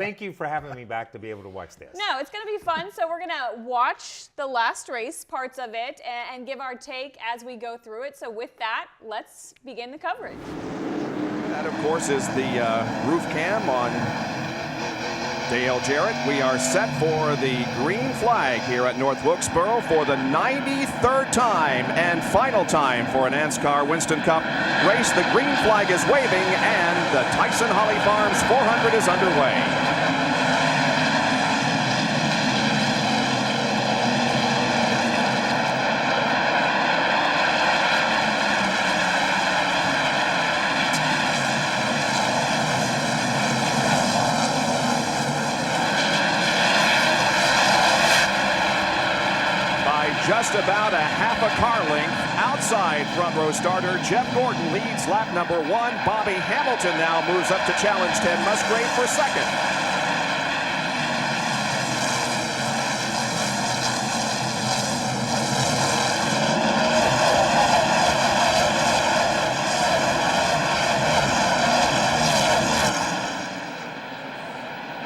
Thank you for having me back to be able to watch this. No, it's going to be fun. So we're going to watch the last race, parts of it, and give our take as we go through it. So with that, let's begin the coverage. That, of course, is the roof cam on Dale Jarrett. We are set for the green flag here at North Wilkesboro for the 93rd time and final time for a NASCAR Winston Cup race. The green flag is waving and the Tyson Holly Farms 400 is underway. Just about a half a car length outside front row starter Jeff Gordon leads lap number 1. Bobby Hamilton now moves up to challenge Ted Musgrave for second.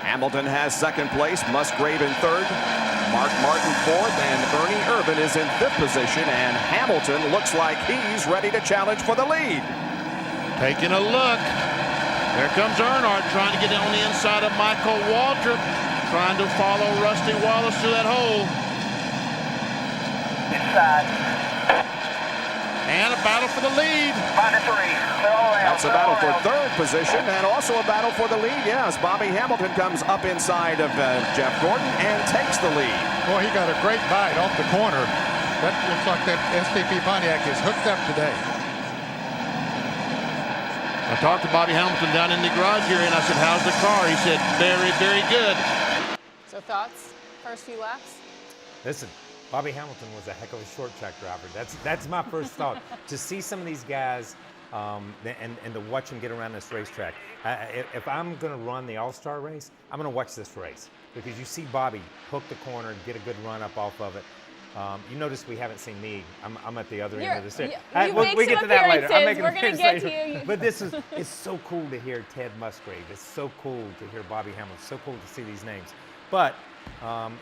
Hamilton has second place, Musgrave in third. Mark Martin fourth, and Ernie Irvin is in fifth position, and Hamilton looks like he's ready to challenge for the lead. Taking a look. There comes Earnhardt trying to get on the inside of Michael Waltrip, trying to follow Rusty Wallace through that hole. Inside. And a battle for the lead. -3. That's a battle for third position and also a battle for the lead. Yes, Bobby Hamilton comes up inside of Jeff Gordon and takes the lead. Boy, he got a great bite off the corner. That looks like that STP Pontiac is hooked up today. I talked to Bobby Hamilton down in the garage here, and I said, how's the car? He said, very, very good. So thoughts, first few laps? Listen, Bobby Hamilton was a heck of a short track driver. That's my first thought. To see some of these guys and to watch them get around this racetrack. If I'm going to run the All-Star race, I'm going to watch this race because you see Bobby hook the corner, get a good run up off of it. You notice we haven't seen me. I'm at the other end of the stage. We get to that later. I'm making We're going to get to you. But it's so cool to hear Ted Musgrave. It's so cool to hear Bobby Hamilton. It's so cool to see these names. But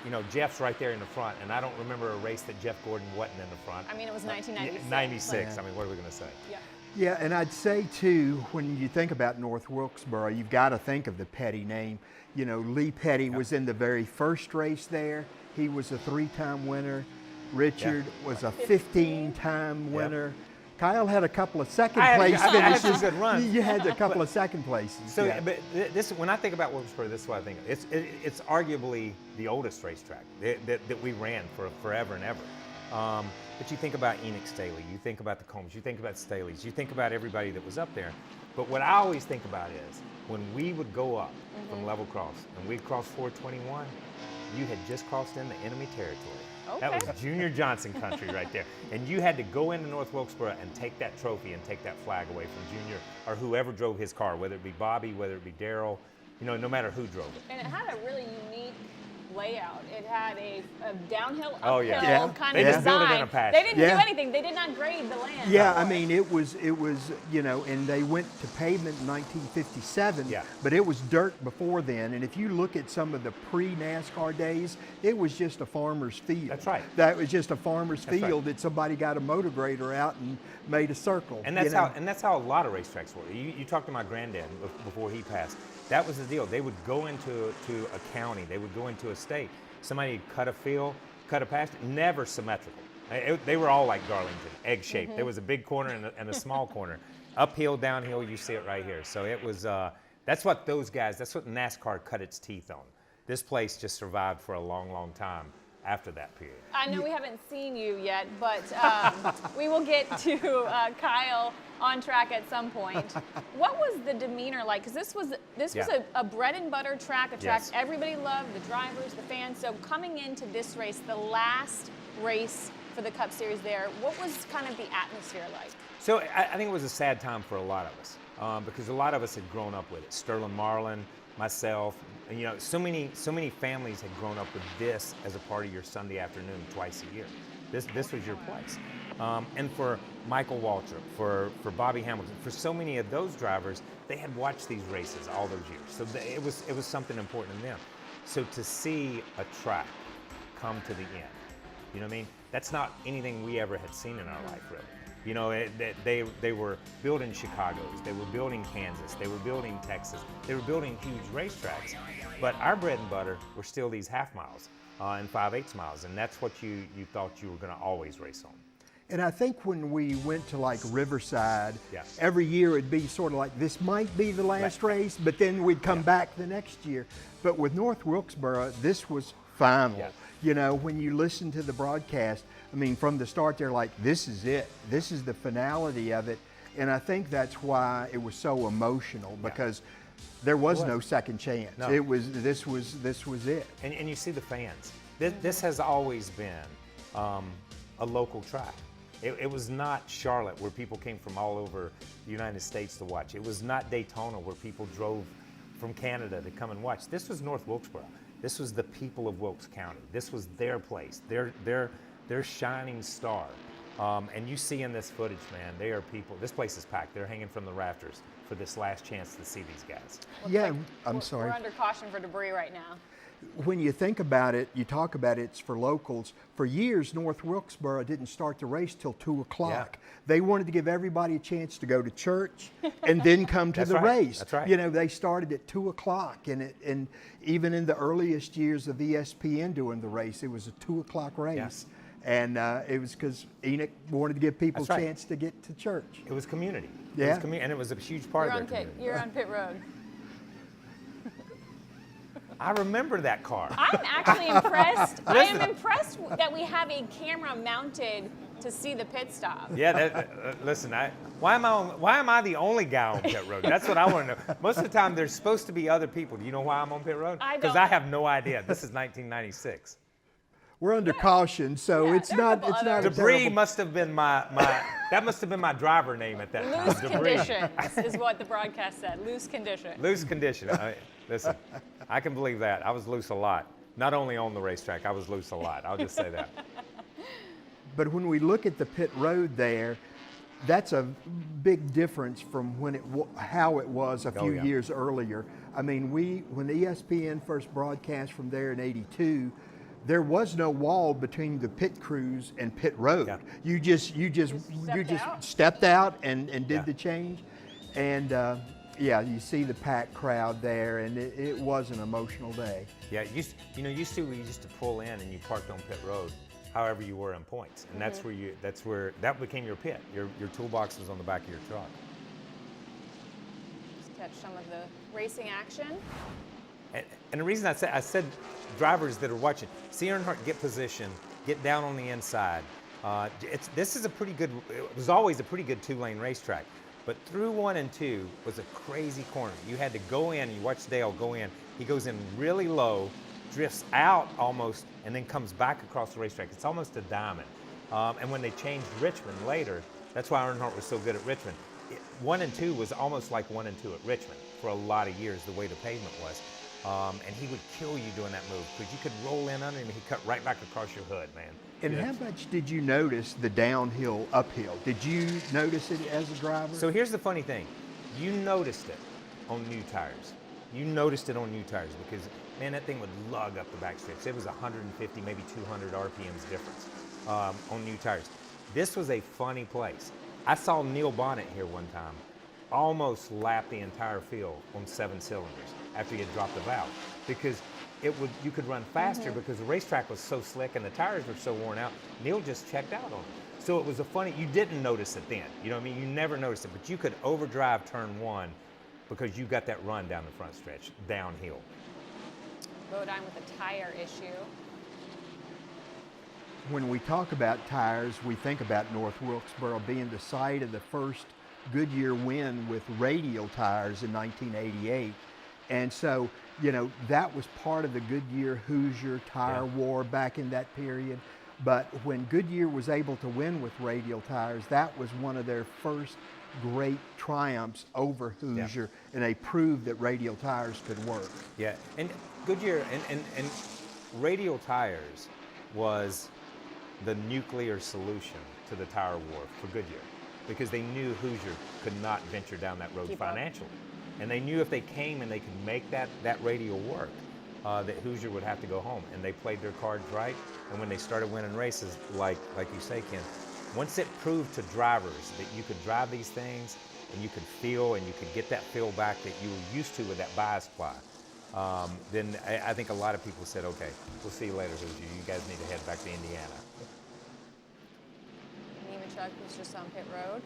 you know, Jeff's right there in the front, and I don't remember a race that Jeff Gordon wasn't in the front. I mean, it was 1996. 96. I mean, what are we going to say? Yeah. Yeah, and I'd say too, when you think about North Wilkesboro, you've got to think of the Petty name. You know, Lee Petty was in the very first race there. He was a 3-time winner. Richard was a 15-time winner. Kyle had a couple of second place finishes. Had a good run. You had a couple of second places. So, but this, when I think about Wilkesboro, this is what I think. It's arguably the oldest racetrack that we ran for forever and ever. But you think about Enoch Staley, you think about the Combs, you think about Staley's, you think about everybody that was up there. But what I always think about is when we would go up from level cross and we'd cross 421, you had just crossed into enemy territory. Okay. That was Junior Johnson country right there. And you had to go into North Wilkesboro and take that trophy and take that flag away from Junior or whoever drove his car, whether it be Bobby, whether it be Darrell, you know, no matter who drove it. And it had a really unique layout. It had a downhill, uphill Oh, yeah. kind They of just built it design. in a patch. They didn't do anything. They did not grade the land. Yeah, I mean, it was, you know, and they went to pavement in 1957, but it was dirt before then. And if you look at some of the pre-NASCAR days, it was just a farmer's field. That's right. That was just a farmer's field that somebody got a motor grader out and made a circle. And that's how a lot of racetracks were. You talked to my granddad before he passed. That was the deal. They would go into a county. They would go into a state. Somebody would cut a field, cut a patch, never symmetrical. They were all like Darlington, egg-shaped. There was a big corner and a small corner. Uphill, downhill, you see it right here. So it was, that's what those guys, that's what NASCAR cut its teeth on. This place just survived for a long, long time after that period. I know we haven't seen you yet, but we will get to Kyle on track at some point. What was the demeanor like? Because this was a bread and butter track, a track everybody loved, the drivers, the fans. So coming into this race, the last race for the Cup Series there, what was kind of the atmosphere like? So I think it was a sad time for a lot of us because a lot of us had grown up with it. Sterling Marlin, myself, and, you know, so many families had grown up with this as a part of your Sunday afternoon twice a year. This was your place. And for Michael Waltrip, for Bobby Hamilton, for so many of those drivers, they had watched these races all those years. So it was something important to them. So to see a track come to the end, you know what I mean? That's not anything we ever had seen in our life, really. You know, they were building Chicago's, they were building Kansas, they were building Texas, they were building huge racetracks. But our bread and butter were still these half miles and 5/8 miles, and that's what you thought you were going to always race on. And I think when we went to like Riverside, Yeah. every year it'd be sort of like, this might be the last race, but then we'd come back the next year. But with North Wilkesboro, this was final. Yeah. You know, when you listen to the broadcast, I mean, from the start, they're like, this is it. This is the finality of it. And I think that's why it was so emotional, because there was no second chance. No. This was it. And you see the fans. This has always been a local track. It was not Charlotte, where people came from all over the United States to watch. It was not Daytona, where people drove from Canada to come and watch. This was North Wilkesboro. This was the people of Wilkes County. This was their place, their shining star. And you see in this footage, man, they are people. This place is packed. They're hanging from the rafters for this last chance to see these guys. Yeah, I'm sorry. We're under caution for debris right now. When you think about it, you talk about it's for locals. For years, North Wilkesboro didn't start the race till 2 o'clock. Yeah. They wanted to give everybody a chance to go to church and then come to That's the right. race. That's right. You know, they started at 2 o'clock, and even in the earliest years of ESPN doing the race, it was a 2 o'clock race. And it was because Enoch wanted to give people a That's right. chance to get to church. It was community. Yeah. It was and it was a huge part of their community. You're on pit road. I remember that car. I'm actually impressed. I am impressed that we have a camera mounted to see the pit stop. Yeah, listen, why am I the only guy on pit road? That's what I want to know. Most of the time, there's supposed to be other people. Do you know why I'm on pit road? I Because don't. I have no idea. This is 1996. We're under caution, so Yeah, it's there are a not couple it's not other- a Debris terrible- must have been that must have been my driver name at that time. Loose Debris. conditions is what the broadcast said. Loose condition. Loose condition. Listen, I can believe that. I was loose a lot. Not only on the racetrack, I was loose a lot. I'll just say that. But when we look at the pit road there, that's a big difference from when how it was a few yeah. years earlier. I mean, when ESPN first broadcast from there in '82, there was no wall between the pit crews and pit road. Yeah. You just out. stepped out and did Yeah. the change, and yeah, you see the packed crowd there, and it was an emotional day. Yeah, we used to pull in and you parked on pit road, however you were in points, and that's where that became your pit. Your toolbox was on the back of your truck. Just catch some of the racing action. And the reason I said drivers that are watching, see Earnhardt get position, get down on the inside. This is a pretty good. It was always a pretty good two-lane racetrack, but through 1 and 2 was a crazy corner. You had to go in. You watch Dale go in. He goes in really low, drifts out almost, and then comes back across the racetrack. It's almost a diamond. And when they changed Richmond later, that's why Earnhardt was so good at Richmond. 1 and 2 was almost like 1 and 2 at Richmond for a lot of years, the way the pavement was. And he would kill you doing that move because you could roll in under him and he'd cut right back across your hood, man. And how much did you notice the downhill, uphill? Did you notice it as a driver? So here's the funny thing. You noticed it on new tires. You noticed it on new tires because, man, that thing would lug up the back strips. It was 150, maybe 200 RPMs difference on new tires. This was a funny place. I saw Neil Bonnet here one time almost lap the entire field on 7 cylinders after he had dropped the valve because you could run faster because the racetrack was so slick and the tires were so worn out. Neil just checked out on it. So it was you didn't notice it then. You know what I mean? You never noticed it, but you could overdrive turn 1 because you got that run down the front stretch, downhill. Bodine with a tire issue. When we talk about tires, we think about North Wilkesboro being the site of the first Goodyear win with radial tires in 1988. And so, you know, that was part of the Goodyear Hoosier tire war back in that period. But when Goodyear was able to win with radial tires, that was one of their first great triumphs over Hoosier, and they proved that radial tires could work. Yeah, and Goodyear and radial tires was the nuclear solution to the tire war for Goodyear, because they knew Hoosier could not venture down that road financially. And they knew if they came and they could make that radial work, that Hoosier would have to go home. And they played their cards right. And when they started winning races, like you say, Ken, once it proved to drivers that you could drive these things and you could feel and you could get that feel back that you were used to with that bias ply, then I think a lot of people said, okay, we'll see you later, Hoosier. You guys need to head back to Indiana. Nemechek was just on pit road.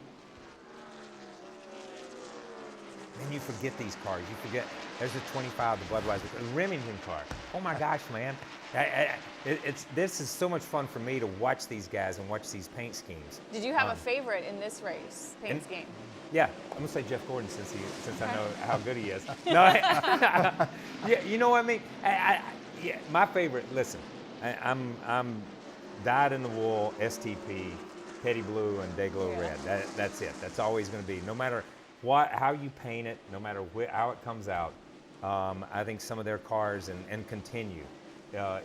Then you forget these cars. You forget, there's the 25, the Budweiser, the Remington car. Oh my gosh, man. This is so much fun for me to watch these guys and watch these paint schemes. Did you have a favorite in this race, paint scheme? Yeah, I'm gonna say Jeff Gordon since I know how good he is. No, yeah, you know what I mean? Yeah, my favorite, listen, I'm dyed in the wool, STP, Petty Blue, and Dayglow Red. That's it. That's always gonna be, no matter how you paint it, no matter how it comes out. I think some of their cars and continue,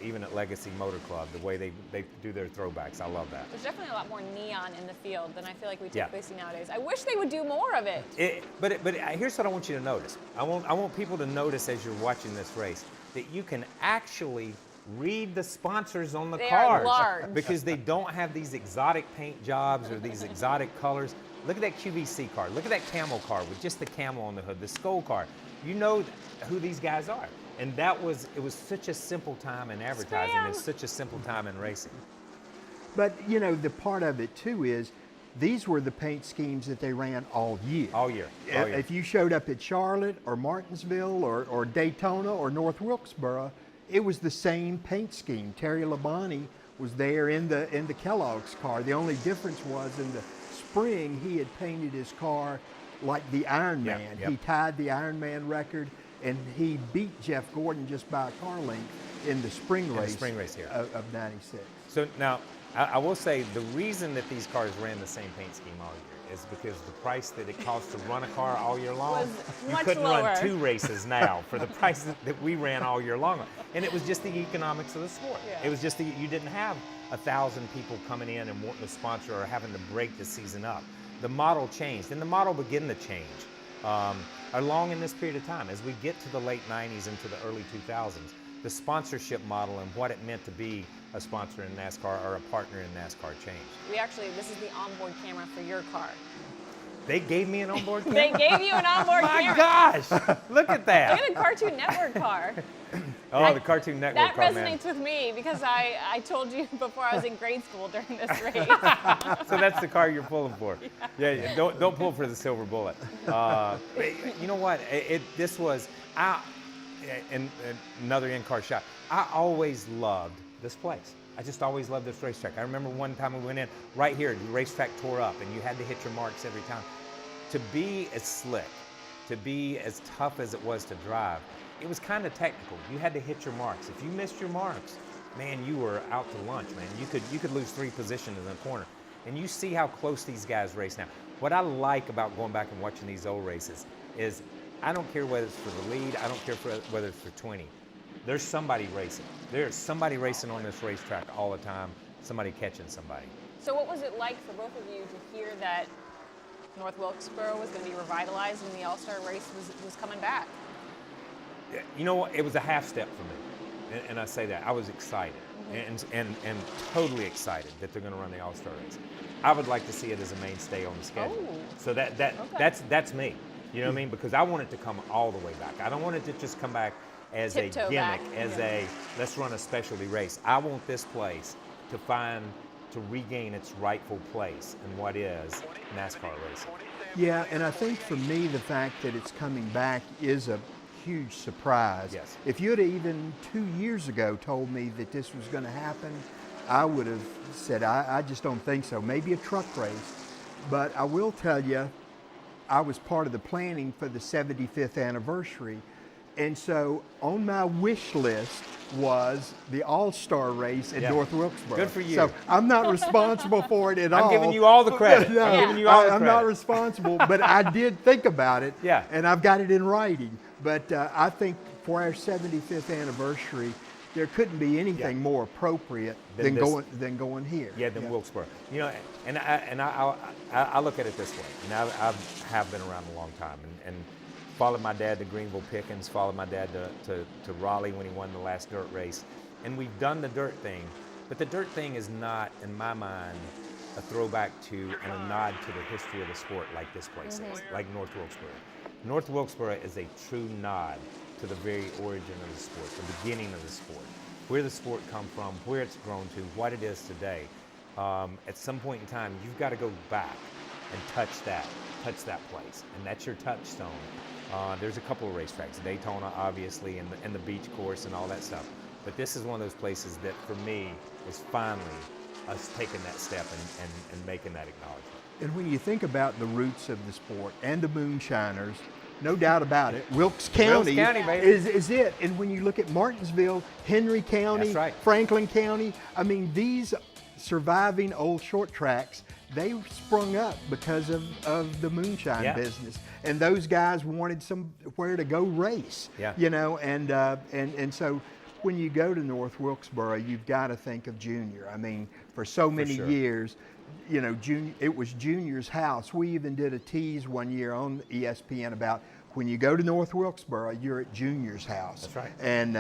even at Legacy Motor Club, the way they do their throwbacks. I love that. There's definitely a lot more neon in the field than I feel like we typically see nowadays. I wish they would do more of it. But here's what I want you to notice. I want people to notice as you're watching this race that you can actually read the sponsors on the cars. They are large. Because they don't have these exotic paint jobs or these exotic colors. Look at that QVC car. Look at that camel car with just the camel on the hood, the skull car. You know who these guys are. And it was such a simple time in advertising. It's such a simple time in racing. But, you know, the part of it, too, is these were the paint schemes that they ran all year. All year. All year. If you showed up at Charlotte or Martinsville or Daytona or North Wilkesboro, it was the same paint scheme. Terry Labonte was there in the Kellogg's car. The only difference was in the spring, he had painted his car like the Iron Man. He tied the Iron Man record, and he beat Jeff Gordon just by a car length in the spring race here of '96. So now, I will say the reason that these cars ran the same paint scheme all year is because the price that it costs to run a car all year long, was you much couldn't lower. run 2 races now for the price that we ran all year long. And it was just the economics of the sport. It was just you didn't have 1,000 people coming in and wanting to sponsor or having to break the season up. The model changed, and the model began to change along in this period of time. As we get to the late 90s into the early 2000s, the sponsorship model and what it meant to be a sponsor in NASCAR or a partner in NASCAR changed. This is the onboard camera for your car. They gave me an onboard camera? They gave you an onboard camera. My gosh, look at that. Look at the Cartoon Network car. Oh, the Cartoon Network That car, resonates with me because I told you before I was in grade school during this race. So that's the car you're pulling for. Yeah. Don't pull for the silver bullet. But you know what? This was another in-car shot. I always loved this place. I just always loved this racetrack. I remember one time we went in right here, the racetrack tore up, and you had to hit your marks every time. To be as slick, to be as tough as it was to drive, it was kind of technical. You had to hit your marks. If you missed your marks, man, you were out to lunch, man. You could lose 3 positions in the corner. And you see how close these guys race now. What I like about going back and watching these old races is I don't care whether it's for the lead, I don't care whether it's for 20. There's somebody racing. There's somebody racing on this racetrack all the time, somebody catching somebody. So what was it like for both of you to hear that North Wilkesboro was going to be revitalized and the All-Star race was coming back? You know what? It was a half step for me, and I say that. I was excited and totally excited that they're going to run the All-Star race. I would like to see it as a mainstay on the schedule. Oh. So that's me. You know what I mean? Because I want it to come all the way back. I don't want it to just come back as a Tiptoe gimmick, back. as let's run a specialty race. I want this place to regain its rightful place in what is NASCAR racing. Yeah, and I think for me, the fact that it's coming back is a huge surprise. Yes. If you had even 2 years ago told me that this was going to happen, I would have said, I just don't think so. Maybe a truck race. But I will tell you, I was part of the planning for the 75th anniversary. And so on my wish list was the All-Star race at North Wilkesboro. Good for you. So I'm not responsible for it at all. I'm giving you all the credit. No, I'm giving you all the I'm credit. not responsible, but I did think about it. Yeah. And I've got it in writing. But I think for our 75th anniversary, there couldn't be anything more appropriate than going here. Yeah, than Wilkesboro. You know, and I look at it this way. And I have been around a long time, and followed my dad to Greenville Pickens, followed my dad to Raleigh when he won the last dirt race, and we've done the dirt thing. But the dirt thing is not, in my mind, a throwback to and a nod to the history of the sport like this place is, like North Wilkesboro. North Wilkesboro is a true nod to the very origin of the sport, the beginning of the sport, where the sport come from, where it's grown to, what it is today. At some point in time, you've got to go back and touch that place, and that's your touchstone. There's a couple of racetracks, Daytona, obviously, and the beach course and all that stuff. But this is one of those places that, for me, is finally us taking that step and making that acknowledgement. And when you think about the roots of the sport and the moonshiners, no doubt about it, Wilkes County, is it. And when you look at Martinsville, Henry County, That's right. Franklin County, I mean, these surviving old short tracks, they sprung up because of the moonshine business. And those guys wanted somewhere to go race, you know, and so when you go to North Wilkesboro, you've got to think of Junior. I mean, for so many years, you know, it was Junior's house. We even did a tease one year on ESPN about when you go to North Wilkesboro, you're at Junior's house. That's right. And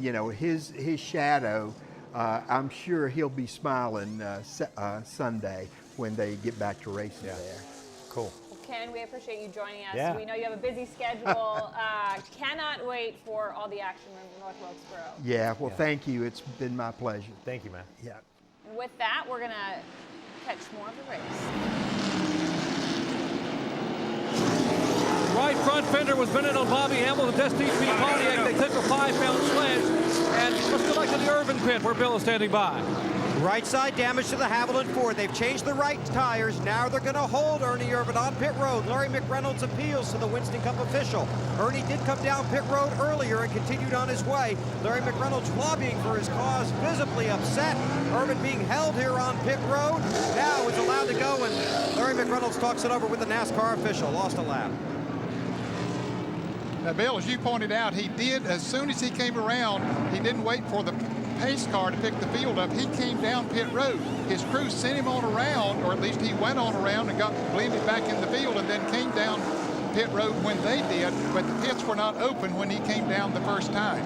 you know, his shadow, I'm sure he'll be smiling Sunday when they get back to racing there. Well, Cool. Ken, we appreciate you joining us. Yeah. We know you have a busy schedule. Cannot wait for all the action in North Wilkesboro. Yeah, well, thank you. It's been my pleasure. Thank you, man. Yeah. And with that, we're going to catch more of the race. Right front fender was bending on Bobby Hamilton's STP Pontiac. They took a 5-pound sledge. And let's go back to the Irvin pit where Bill is standing by. Right side damage to the Haviland Ford. They've changed the right tires. Now they're going to hold Ernie Irvin on pit road. Larry McReynolds appeals to the Winston Cup official. Ernie did come down pit road earlier and continued on his way. Larry McReynolds lobbying for his cause, visibly upset. Irvin being held here on pit road. Now is allowed to go, and Larry McReynolds talks it over with the NASCAR official. Lost a lap. Now, Bill, as you pointed out, he did, as soon as he came around, he didn't wait for the pace car to pick the field up. He came down pit road. His crew sent him on around, or at least he went on around and got blended back in the field and then came down pit road when they did, but the pits were not open when he came down the first time.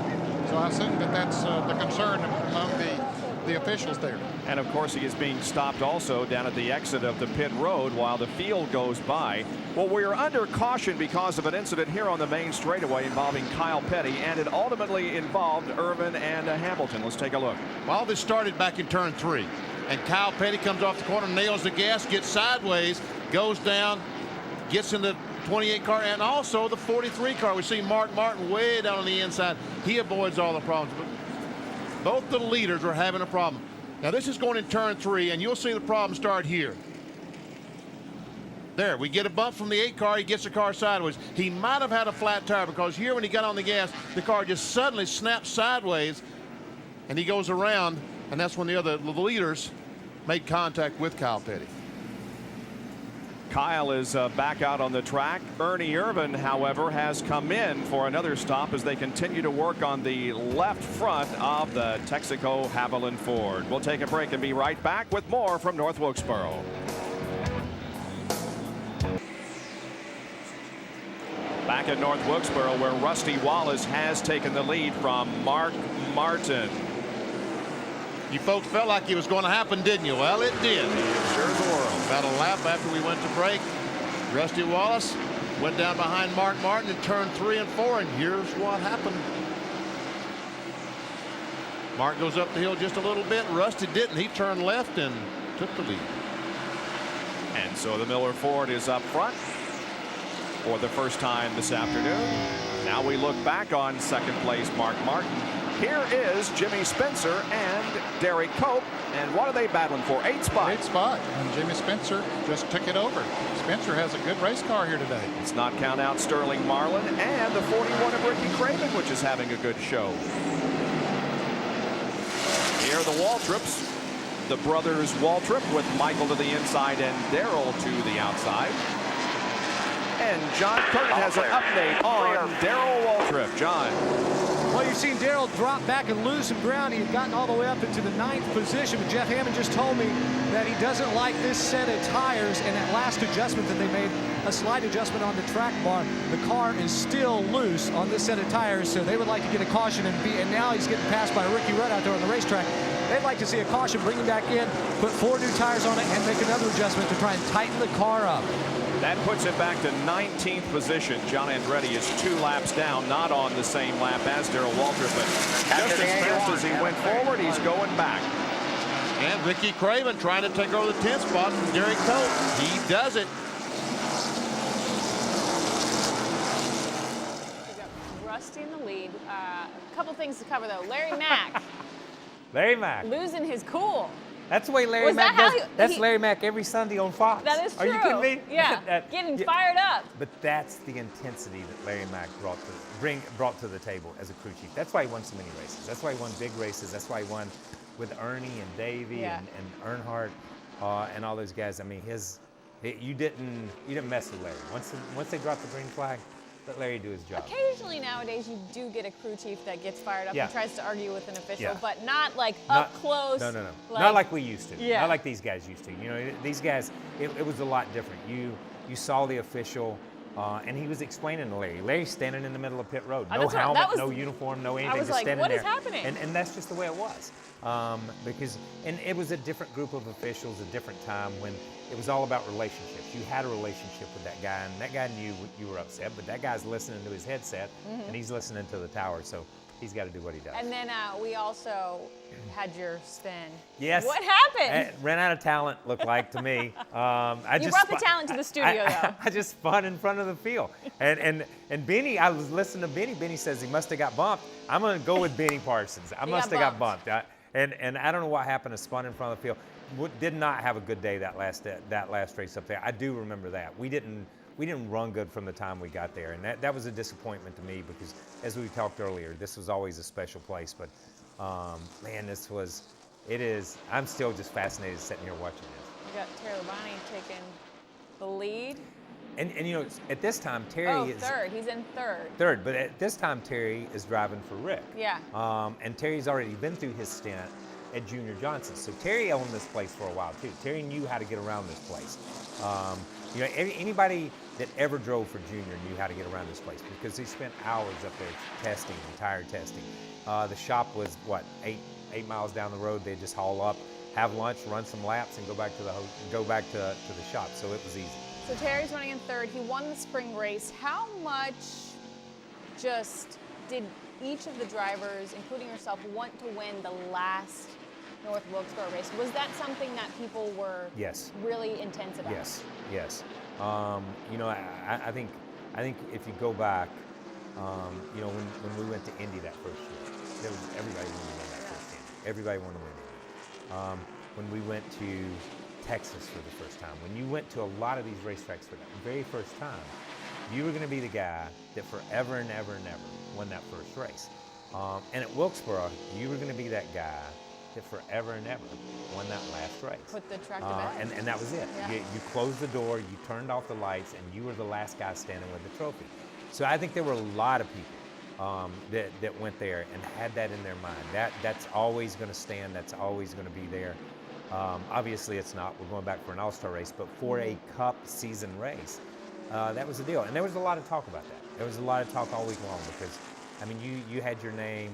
So I assume that that's the concern among the officials there. And of course, he is being stopped also down at the exit of the pit road while the field goes by. Well, we're under caution because of an incident here on the main straightaway involving Kyle Petty, and it ultimately involved Irvin and Hamilton. Let's take a look. Well, this started back in turn 3, and Kyle Petty comes off the corner, nails the gas, gets sideways, goes down, gets in the 28 car and also the 43 car. We see Mark Martin way down on the inside. He avoids all the problems. But both the leaders are having a problem. Now this is going in turn 3, and you'll see the problem start here. There, we get a bump from the 8 car. He gets the car sideways. He might have had a flat tire because here when he got on the gas, the car just suddenly snaps sideways, and he goes around, and that's when the leaders made contact with Kyle Petty. Kyle is back out on the track. Ernie Irvin, however, has come in for another stop as they continue to work on the left front of the Texaco Haviland Ford. We'll take a break and be right back with more from North Wilkesboro. Back at North Wilkesboro, where Rusty Wallace has taken the lead from Mark Martin. You folks felt like it was going to happen, didn't you? Well, it did. Sure as the world. About a lap after we went to break, Rusty Wallace went down behind Mark Martin in turn 3 and 4, and here's what happened. Mark goes up the hill just a little bit. Rusty didn't. He turned left and took the lead. And so the Miller Ford is up front for the first time this afternoon. Now we look back on second place Mark Martin. Here is Jimmy Spencer and Derek Cope. And what are they battling for? 8 spot. 8 spot. And Jimmy Spencer just took it over. Spencer has a good race car here today. Let's not count out Sterling Marlin and the 41 of Ricky Craven, which is having a good show. Here are the Waltrips. The brothers Waltrip with Michael to the inside and Darrell to the outside. And John Curtin has an update on Darrell Waltrip. John. Well, you've seen Darrell drop back and lose some ground. He had gotten all the way up into the 9th position, but Jeff Hammond just told me that he doesn't like this set of tires, and that last adjustment that they made, a slight adjustment on the track bar, the car is still loose on this set of tires, so they would like to get a caution, and now he's getting passed by Ricky Rudd out there on the racetrack. They'd like to see a caution, bring him back in, put 4 new tires on it, and make another adjustment to try and tighten the car up. That puts it back to 19th position. John Andretti is 2 laps down, not on the same lap as Darrell Waltrip, but just as fast as he went forward, he's going back. And Ricky Craven trying to take over the 10th spot from Derek Cope. He does it. We got Rusty in the lead. A couple things to cover, though. Larry Mack. Larry Mack. Losing his cool. That's the way Larry Mack does. That's Larry Mack every Sunday on Fox. That is true. Are you kidding me? Yeah, getting fired up. But that's the intensity that Larry Mack brought to the table as a crew chief. That's why he won so many races. That's why he won big races. That's why he won with Ernie and Davey and Earnhardt and all those guys. I mean, you didn't mess with Larry. Once they dropped the green flag, let Larry do his job. Occasionally nowadays you do get a crew chief that gets fired up and tries to argue with an official, but not like up close. No. Like, not like we used to. Yeah. Not like these guys used to. You know, these guys, it was a lot different. You saw the official, and he was explaining to Larry. Larry's standing in the middle of pit road. No helmet, no uniform, no anything. I was just like, standing what there. is happening? And that's just the way it was. Because it was a different group of officials, a different time when it was all about relationships. You had a relationship with that guy, and that guy knew you were upset, but that guy's listening to his headset, and he's listening to the tower, so he's got to do what he does. And then we also had your spin. Yes. What happened? Ran out of talent, looked like to me. You brought the talent to the studio, though. I just spun in front of the field. And Benny, I was listening to Benny. Benny says he must have got bumped. I'm going to go with Benny Parsons. I must have got bumped. And I don't know what happened. I spun in front of the field. Did not have a good day that last race up there. I do remember that. We didn't run good from the time we got there, and that was a disappointment to me because, as we talked earlier, this was always a special place. But man, I'm still just fascinated sitting here watching this. We got Terry Labonte taking the lead. And you know, at this time, Terry is third. He's in third. Third, but at this time, Terry is driving for Rick. Yeah. And Terry's already been through his stint at Junior Johnson, so Terry owned this place for a while too. Terry knew how to get around this place. You know, anybody that ever drove for Junior knew how to get around this place because he spent hours up there testing, tire testing. The shop was what, eight miles down the road. They just haul up, have lunch, run some laps, and go back to the shop. So it was easy. So Terry's running in third. He won the spring race. How much just did each of the drivers, including yourself, want to win the last North Wilkesboro race? Was that something that people were really intense about? Yes. You know, I think if you go back, you know, when we went to Indy that first year, everybody wanted to win that first Indy. Everybody wanted to win Indy. When we went to Texas for the first time, when you went to a lot of these racetracks for the very first time, you were going to be the guy that forever and ever and ever won that first race. And at Wilkesboro, you were going to be that guy that forever and ever won that last race. Put the track to bed. And that was it. Yeah. You closed the door, you turned off the lights, and you were the last guy standing with the trophy. So I think there were a lot of people that went there and had that in their mind. That's always going to stand. That's always going to be there. Obviously, it's not. We're going back for an all-star race, but for a Cup season race, that was the deal. And there was a lot of talk about that. There was a lot of talk all week long because, I mean, you had your name,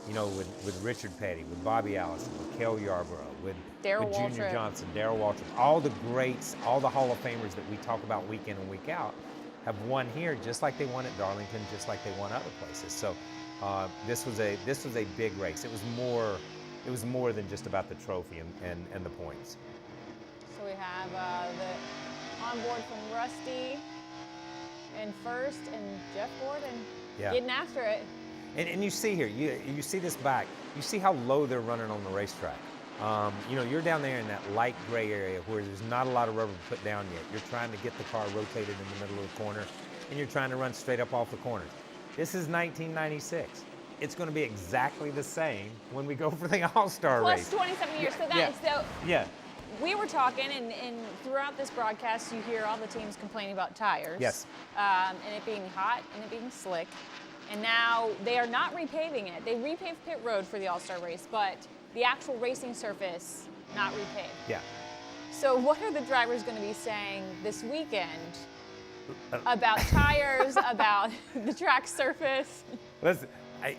you know, with Richard Petty, with Bobby Allison, with Cale Yarborough, with Junior Johnson, Darrell Waltrip. All the greats, all the Hall of Famers that we talk about week in and week out have won here just like they won at Darlington, just like they won other places. So this was a big race. It was more than just about the trophy and the points. So we have the onboard from Rusty in first and Jeff Gordon getting after it. And you see here, you see this back. You see how low they're running on the racetrack. You know, you're down there in that light gray area where there's not a lot of rubber put down yet. You're trying to get the car rotated in the middle of the corner, and you're trying to run straight up off the corners. This is 1996. It's going to be exactly the same when we go for the All-Star race. Plus 27 years. So that is so. Yeah. We were talking, and throughout this broadcast, you hear all the teams complaining about tires. Yes. And it being hot and it being slick. And now they are not repaving it. They repaved pit road for the All-Star race, but the actual racing surface not repaved. Yeah. So what are the drivers going to be saying this weekend about tires, about the track surface? Listen,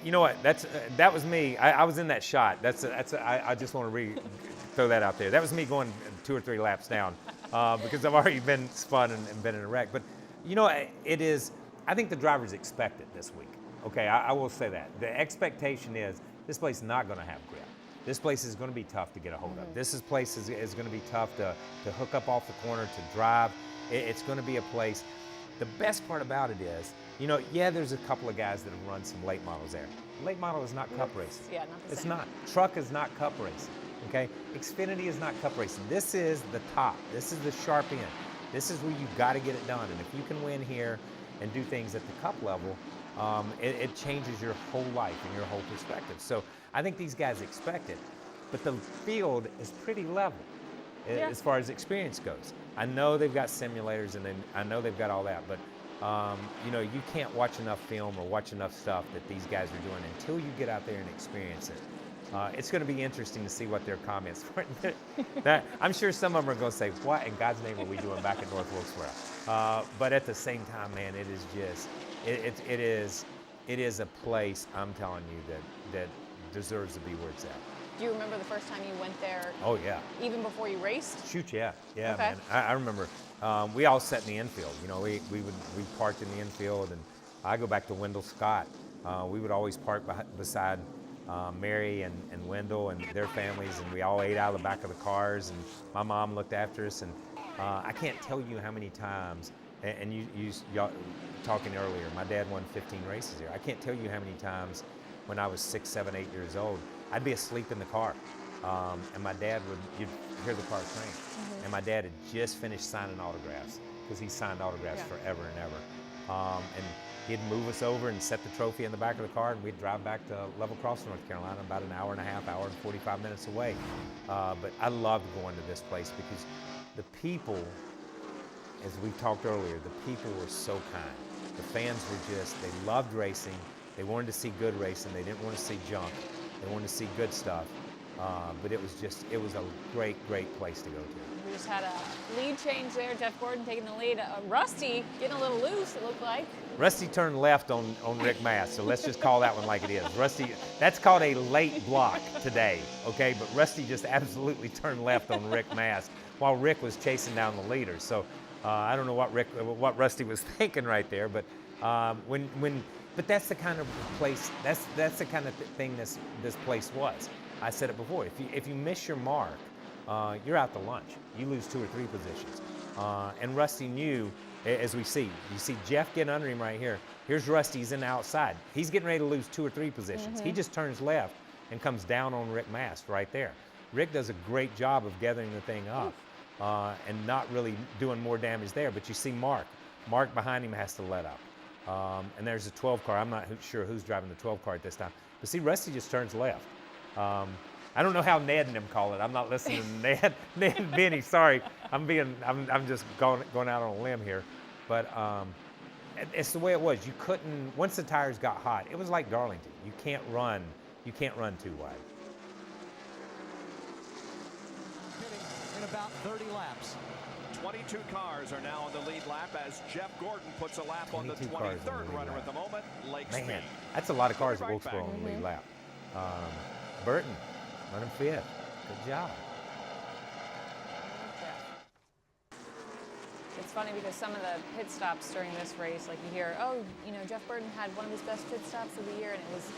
you know what? That was me. I was in that shot. I just want to throw that out there. That was me going 2 or 3 laps down because I've already been spun and been in a wreck. But you know, it is. I think the drivers expect it this week. Okay, I will say that. The expectation is this place is not going to have grip. This place is going to be tough to get a hold of. This place is going to be tough to hook up off the corner, to drive. It's going to be a place. The best part about it is, you know, yeah, there's a couple of guys that have run some late models there. Late model is not cup racing. Yeah, not the It's same. not. Truck is not cup racing. Okay? Xfinity is not cup racing. This is the top. This is the sharp end. This is where you've got to get it done. And if you can win here and do things at the cup level, it changes your whole life and your whole perspective. So I think these guys expect it. But the field is pretty level as far as experience goes. I know they've got simulators and I know they've got all that, but you know, you can't watch enough film or watch enough stuff that these guys are doing until you get out there and experience it. It's going to be interesting to see what their comments are. I'm sure some of them are going to say, what in God's name are we doing back at North Wilkesboro? But at the same time, man, it is just, it is a place, I'm telling you, that deserves to be where it's at. Do you remember the first time you went there? Oh, yeah. Even before you raced? Shoot, yeah. Yeah, Okay. man. I remember we all sat in the infield. You know, we parked in the infield, and I go back to Wendell Scott. We would always park beside Mary and Wendell and their families, and we all ate out of the back of the cars, and my mom looked after us. And I can't tell you how many times, and y'all talking earlier, my dad won 15 races here. I can't tell you how many times when I was 6, 7, 8 years old, I'd be asleep in the car, and my dad you'd hear the car crank, and my dad had just finished signing autographs, because he signed autographs forever and ever. And he'd move us over and set the trophy in the back of the car, and we'd drive back to Level Cross, North Carolina, about an hour and a half, hour and 45 minutes away. But I loved going to this place because the people, as we talked earlier, the people were so kind. The fans were they loved racing. They wanted to see good racing. They didn't want to see junk. They wanted to see good stuff. But it was a great, great place to go to. We just had a lead change there. Jeff Gordon taking the lead. Rusty getting a little loose, it looked like. Rusty turned left on Rick Mast, so let's just call that one like it is. Rusty, that's called a late block today, okay? But Rusty just absolutely turned left on Rick Mast while Rick was chasing down the leader. So I don't know what Rusty was thinking right there, but but that's the kind of place, that's the kind of thing this place was. I said it before. If you miss your mark, you're out to lunch. You lose 2 or 3 positions. And Rusty knew, as you see Jeff getting under him right here. Here's Rusty, he's in the outside. He's getting ready to lose 2 or 3 positions. He just turns left and comes down on Rick Mast right there. Rick does a great job of gathering the thing up and not really doing more damage there. But you see Mark behind him has to let up. And there's a 12 car. I'm not sure who's driving the 12 car at this time. But see, Rusty just turns left. I don't know how Ned and them call it. I'm not listening to Ned and Benny. Sorry, I'm just going out on a limb here. But it's the way it was. You couldn't, once the tires got hot, it was like Darlington. You can't run too wide. In about 30 laps. 22 cars are now on the lead lap as Jeff Gordon puts a lap on the 22 cars on the 23rd lead runner lap. at the moment, Lake Man, Speed. that's a lot of cars at Right Wilkesboro back. on the lead lap. Burton running 5th. Good job. It's funny because some of the pit stops during this race, like you hear, Jeff Burton had one of his best pit stops of the year, and it was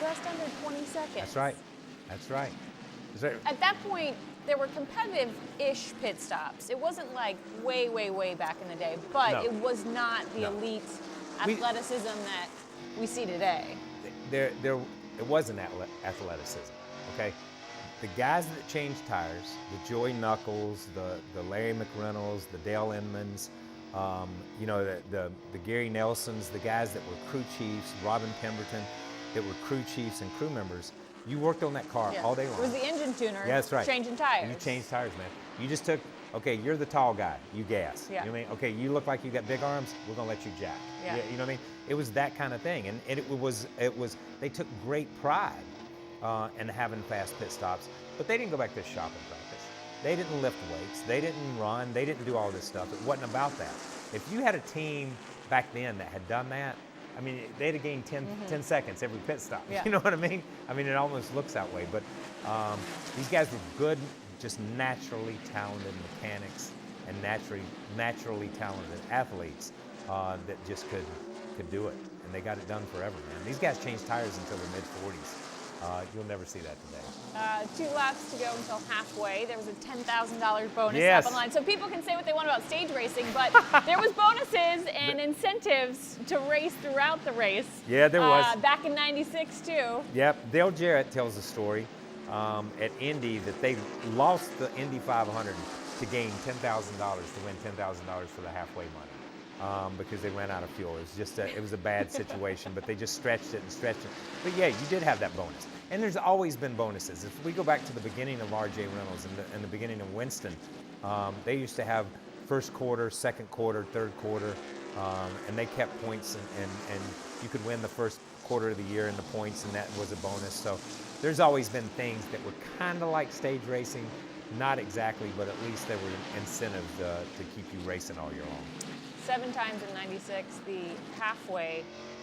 just under 20 seconds. That's right. That's right. At that point, there were competitive-ish pit stops. It wasn't like way, way, way back in the day, but No. it was not the elite athleticism that we see today. There wasn't athleticism, okay? The guys that changed tires, the Joey Knuckles, the Larry McReynolds, the Dale Inmans, the Gary Nelsons, the guys that were crew chiefs, Robin Pemberton, that were crew chiefs and crew members, You worked on that car Yeah. all day long. It was the engine tuner. Yeah, that's right. Changing tires. You changed tires, man. You just took, okay, you're the tall guy. You gas. Yeah. You know what I mean? Okay, you look like you got big arms. We're going to let you jack. Yeah. You know what I mean? It was that kind of thing. And it was, they took great pride in having fast pit stops, but they didn't go back to shop and practice. They didn't lift weights. They didn't run. They didn't do all this stuff. It wasn't about that. If you had a team back then that had done that, I mean, they'd have gained 10 seconds every pit stop. Yeah. You know what I mean? I mean, it almost looks that way. But these guys were good, just naturally talented mechanics and naturally talented athletes that just could do it. And they got it done forever, man. These guys changed tires until their mid-40s. You'll never see that today. 2 laps to go until halfway. There was a $10,000 bonus Yes. up on line. So people can say what they want about stage racing, but there was bonuses and incentives to race throughout the race. Yeah, there was. Back in '96 too. Yep, Dale Jarrett tells a story at Indy that they lost the Indy 500 to gain $10,000, to win $10,000 for the halfway money because they ran out of fuel. It was just it was a bad situation, but they just stretched it and stretched it. But yeah, you did have that bonus. And there's always been bonuses. If we go back to the beginning of R.J. Reynolds and the beginning of Winston, they used to have first quarter, second quarter, third quarter, and they kept points, and you could win the first quarter of the year in the points, and that was a bonus. So there's always been things that were kind of like stage racing, not exactly, but at least there were incentives to keep you racing all year long. 7 times in '96, the halfway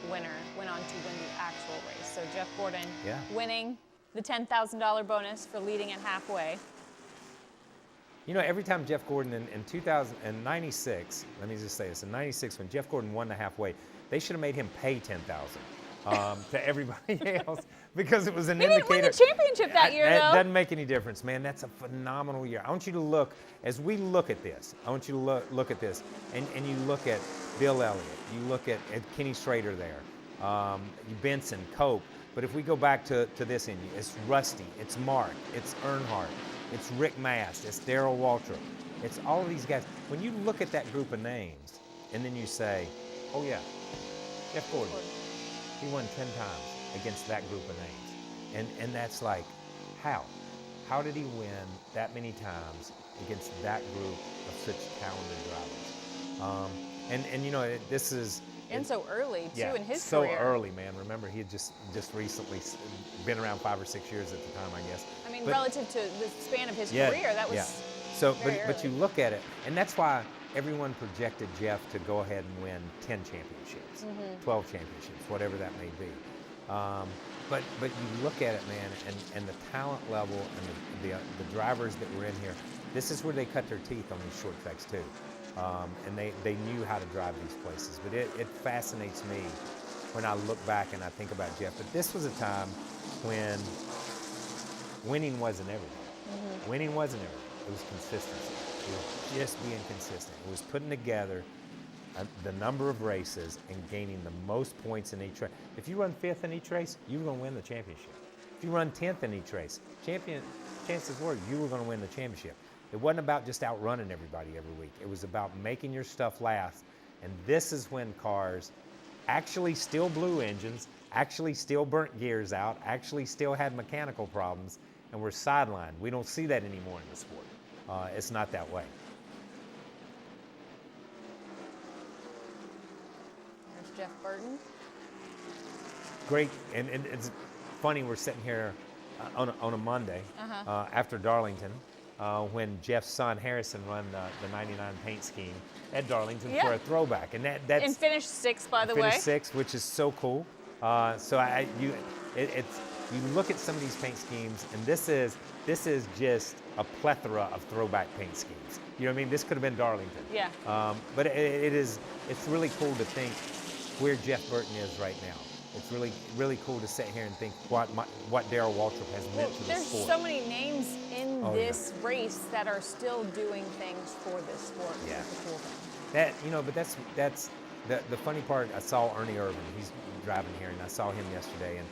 winner went on to win the actual race. So Jeff Gordon winning the $10,000 bonus for leading at halfway. You know, every time Jeff Gordon in 2096, let me just say this, in '96 when Jeff Gordon won the halfway, they should have made him pay $10,000 to everybody else because it was an indicator. He didn't win the championship that year, It though. doesn't make any difference, man. That's a phenomenal year. I want you to look, as we look at this, I want you to look at this, and you look at Bill Elliott, you look at Kenny Schrader there, Benson, Cope, but if we go back to this Indy, it's Rusty, it's Mark, it's Earnhardt, it's Rick Mast, it's Darrell Waltrip, it's all of these guys. When you look at that group of names, and then you say, oh yeah, Jeff Gordon, he won 10 times against that group of names. And that's like, how? How did he win that many times against that group of such talented drivers? And you know, this is... And so early, too, in his so career. So early, man. Remember, he had just recently been around 5 or 6 years at the time, I guess. I mean, relative to the span of his career, that was So, very but early. you look at it, and that's why everyone projected Jeff to go ahead and win 10 championships, 12 championships, whatever that may be. But you look at it, man, and the talent level and the drivers that were in here, this is where they cut their teeth on these short tracks too. And they knew how to drive these places. But it fascinates me when I look back and I think about Jeff. But this was a time when winning wasn't everything. Winning wasn't everything. It was consistency. It was just being consistent. It was putting together the number of races and gaining the most points in each race. If you run 5th in each race, you were going to win the championship. If you run 10th in each race, chances were you were going to win the championship. It wasn't about just outrunning everybody every week. It was about making your stuff last. And this is when cars actually still blew engines, actually still burnt gears out, actually still had mechanical problems, and were sidelined. We don't see that anymore in the sport. It's not that way. There's Jeff Burton. Great, and it's funny, we're sitting here on a Monday after Darlington, when Jeff's son Harrison run the '99 paint scheme at Darlington for a throwback, and that's and finished 6th, by the way. Finished 6th, which is so cool. You look at some of these paint schemes, and this is just a plethora of throwback paint schemes. You know what I mean? This could have been Darlington. Yeah. But it's really cool to think where Jeff Burton is right now. It's really cool to sit here and think what Darrell Waltrip has meant to the There's sport. so many names in this race that are still doing things for this sport. Yeah. That's a cool thing. But that's the funny part. I saw Ernie Irvin. He's driving here, and I saw him yesterday, and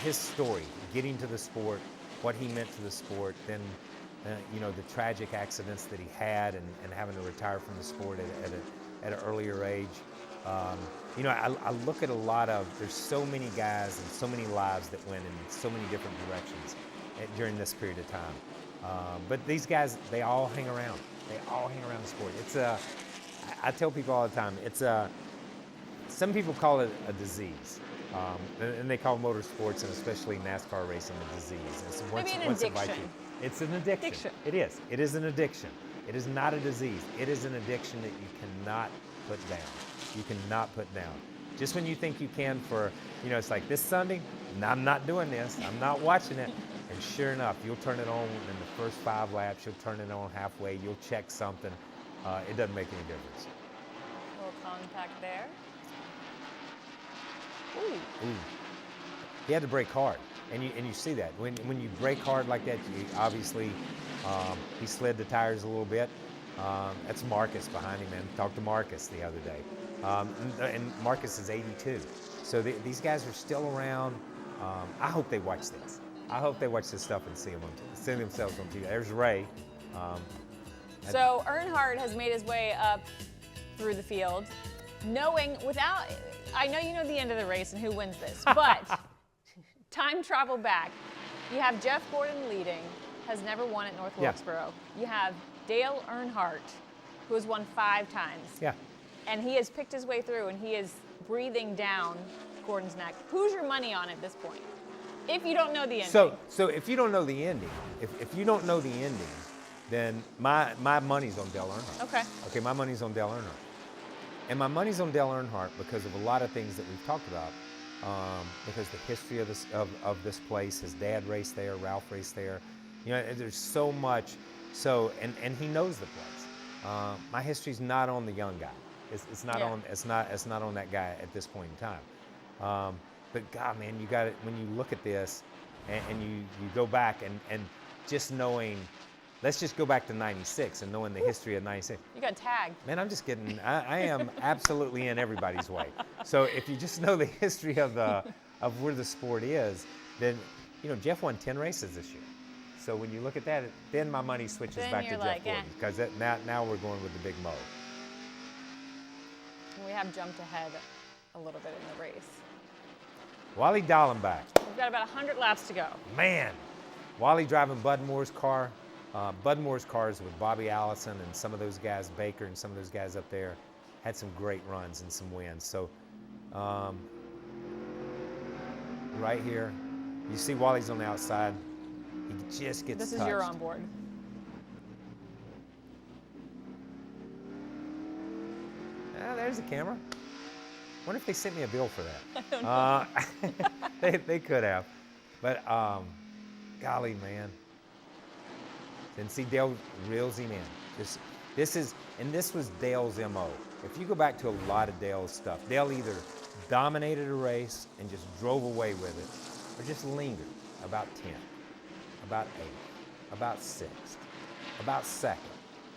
his story, getting to the sport, what he meant to the sport, then the tragic accidents that he had, and having to retire from the sport at an earlier age. you know, I look at a lot of, there's so many guys and so many lives that went in so many different directions during this period of time. But these guys, they all hang around. They all hang around the sport. It's I tell people all the time, it's some people call it a disease. And they call motorsports and especially NASCAR racing a disease. It's Maybe an addiction. It's an addiction. It is. It is an addiction. It is not a disease. It is an addiction that you cannot put down. You cannot put down. Just when you think you can for, you know, it's like this Sunday, I'm not doing this. I'm not watching it. And sure enough, you'll turn it on in the first 5 laps. You'll turn it on halfway. You'll check something. It doesn't make any difference. A little contact there. Ooh. He had to brake hard, and you see that when you brake hard like that, you obviously he slid the tires a little bit. That's Marcus behind him, man. Talked to Marcus the other day, and Marcus is 82. So these guys are still around. I hope they watch this. I hope they watch this stuff and see themselves on TV. There's Ray. So Earnhardt has made his way up through the field, knowing without. I know you know the end of the race and who wins this, but time travel back. You have Jeff Gordon leading, has never won at North Wilkesboro. You have Dale Earnhardt, who has won 5 times. Yeah. And he has picked his way through, and he is breathing down Gordon's neck. Who's your money on at this point? If you don't know the ending. So if you don't know the ending, if you don't know the ending, then my money's on Dale Earnhardt. Okay. Okay, my money's on Dale Earnhardt. And my money's on Dale Earnhardt because of a lot of things that we've talked about. Because the history of this place, his dad raced there, Ralph raced there. You know, there's so much. So and he knows the place. My history's not on the young guy. It's not on. It's not on that guy at this point in time. But God, man, you got it. When you look at this, and you go back and just knowing. Let's just go back to '96 and knowing the history of '96. You got tagged. Man, I'm just kidding. I am absolutely in everybody's way. So if you just know the history of where the sport is, then you know Jeff won 10 races this year. So when you look at that, then my money switches Then back to you're Jeff like, Gordon because now we're going with the big mo. We have jumped ahead a little bit in the race. Wally Dallenbach. We've got about 100 laps to go. Man, Wally driving Bud Moore's car. Bud Moore's cars with Bobby Allison and some of those guys, Baker and some of those guys up there, had some great runs and some wins. So right here, you see Wally's on the outside. He just gets This touched. is your onboard. There's the camera. Wonder if they sent me a bill for that. I don't know. They could have. But golly, man. Then see Dale reels him in. This was Dale's MO. If you go back to a lot of Dale's stuff, Dale either dominated a race and just drove away with it, or just lingered about 10th, about 8th, about 6th, about 2nd,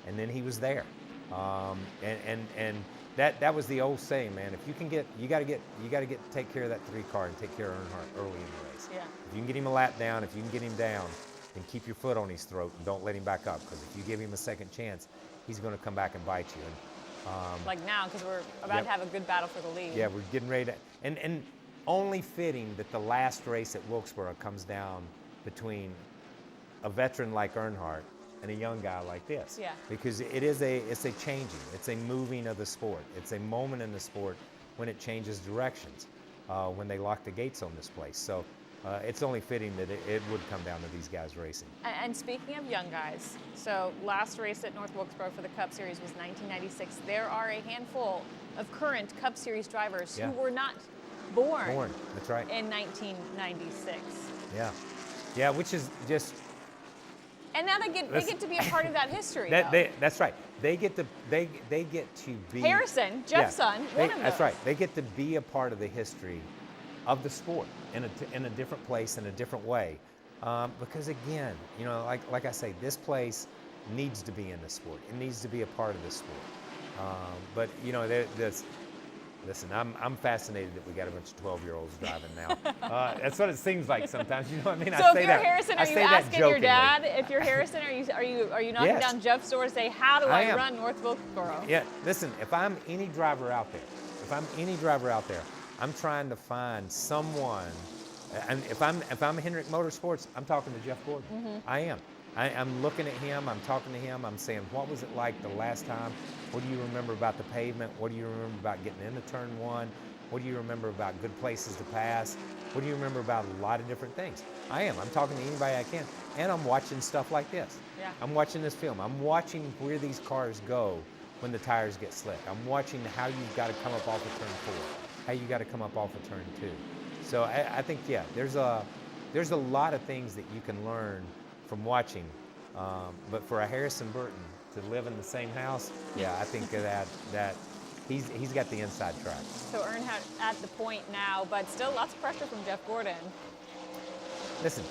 and then he was there. And that was the old saying, man. If you can you got to take care of that 3 car and take care of Earnhardt early in the race. Yeah. If you can get him a lap down, if you can get him down, then keep your foot on his throat and don't let him back up. Because if you give him a second chance, he's going to come back and bite you. And, like now, because we're about to have a good battle for the lead. yeah, we're getting ready to. And only fitting that the last race at Wilkesboro comes down between a veteran like Earnhardt and a young guy like this. Yeah. Because it's a changing, it's a moving of the sport. It's a moment in the sport when it changes directions, when they lock the gates on this place. So it's only fitting that it would come down to these guys racing. And speaking of young guys, so last race at North Wilkesboro for the Cup Series was 1996. There are a handful of current Cup Series drivers who were not born. That's right. In 1996. Yeah. Yeah, which is just. And now they get to be a part of that history. That's right. They get to be. Harrison, Jeff's son, one of those. That's right. They get to be a part of the history of the sport in a different place, in a different way. Because again, you know, like I say, this place needs to be in the sport. It needs to be a part of the sport. But you know, listen, I'm fascinated that we got a bunch of 12-year-olds driving now. That's what it seems like sometimes. You know what I mean? So if you're Harrison, are you asking your dad? If you're Harrison, are you knocking down Jeff's door to say, how do I run North Wilkesboro? Yeah. Listen, if I'm any driver out there, if I'm any driver out there, I'm trying to find someone. And if I'm Hendrick Motorsports, I'm talking to Jeff Gordon. I am. I'm looking at him. I'm talking to him. I'm saying, what was it like the last time? What do you remember about the pavement? What do you remember about getting into turn 1? What do you remember about good places to pass? What do you remember about a lot of different things? I am. I'm talking to anybody I can. And I'm watching stuff like this. Yeah. I'm watching this film. I'm watching where these cars go when the tires get slick. I'm watching how you've got to come up off of turn 4, how you got to come up off of turn 2. So I think, yeah, there's a lot of things that you can learn from watching. But for a Harrison Burton to live in the same house, yeah, I think that he's got the inside track. So Earnhardt at the point now, but still lots of pressure from Jeff Gordon. Listen,